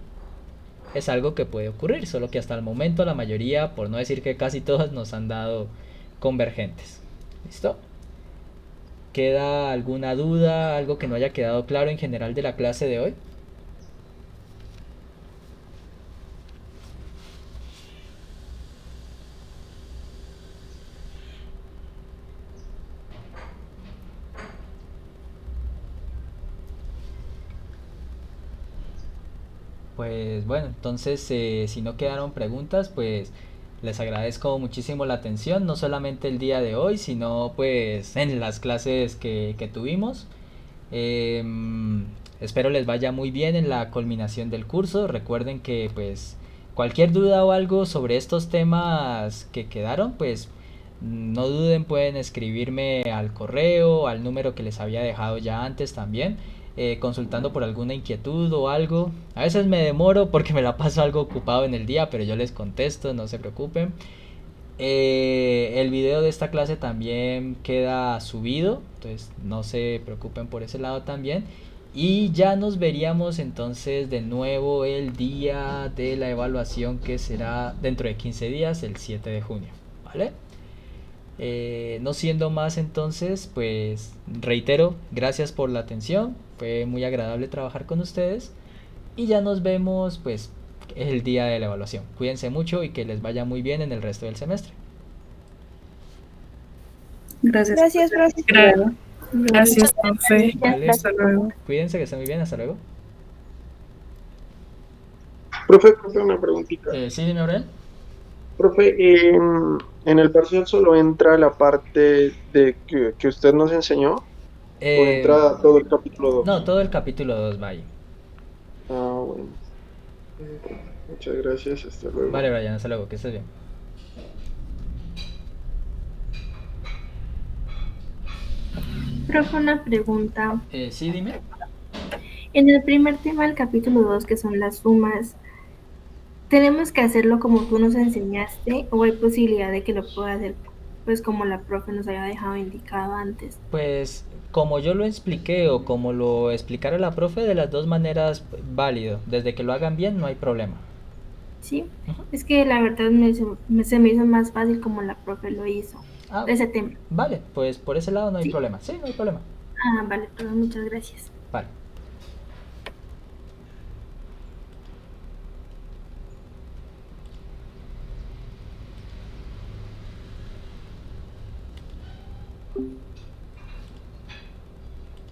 Es algo que puede ocurrir, solo que hasta el momento la mayoría, por no decir que casi todas, nos han dado convergentes. ¿Listo? ¿Queda alguna duda, algo que no haya quedado claro en general de la clase de hoy? Pues bueno, entonces si no quedaron preguntas, pues les agradezco muchísimo la atención, no solamente el día de hoy, sino pues en las clases que tuvimos. Espero les vaya muy bien en la culminación del curso. Recuerden que pues cualquier duda o algo sobre estos temas que quedaron, pues no duden, pueden escribirme al correo, al número que les había dejado ya antes también, consultando por alguna inquietud o algo. A veces me demoro porque me la paso algo ocupado en el día, pero yo les contesto, no se preocupen. El video de esta clase también queda subido, entonces no se preocupen por ese lado también. Y ya nos veríamos entonces de nuevo el día de la evaluación, que será dentro de 15 días, el 7 de junio, ¿vale? No siendo más entonces, pues reitero, gracias por la atención, fue muy agradable trabajar con ustedes y ya nos vemos pues el día de la evaluación. Cuídense mucho y que les vaya muy bien en el resto del semestre. Gracias. Gracias, profe. Gracias, profe. Vale. Hasta luego. Cuídense, que estén muy bien, hasta luego. Profe, una preguntita. Sí, dime, Aurel. Profe, en el parcial solo entra la parte de que usted nos enseñó, o entra todo el capítulo 2. No, todo el capítulo 2 va ahí. Ah, bueno. Muchas gracias, hasta luego. Vale, Brian, hasta luego, que estés bien. Profe, una pregunta. Sí, dime. En el primer tema del capítulo 2, que son las sumas, ¿tenemos que hacerlo como tú nos enseñaste o hay posibilidad de que lo pueda hacer pues como la profe nos había dejado indicado antes? Pues como yo lo expliqué o como lo explicara la profe, de las dos maneras válido. Desde que lo hagan bien no hay problema. Sí, Ujú. es que la verdad se me hizo más fácil como la profe lo hizo. Ah, ese tema. vale, pues por ese lado no hay Sí. problema. Sí, no hay problema. Vale, pues muchas gracias. Vale.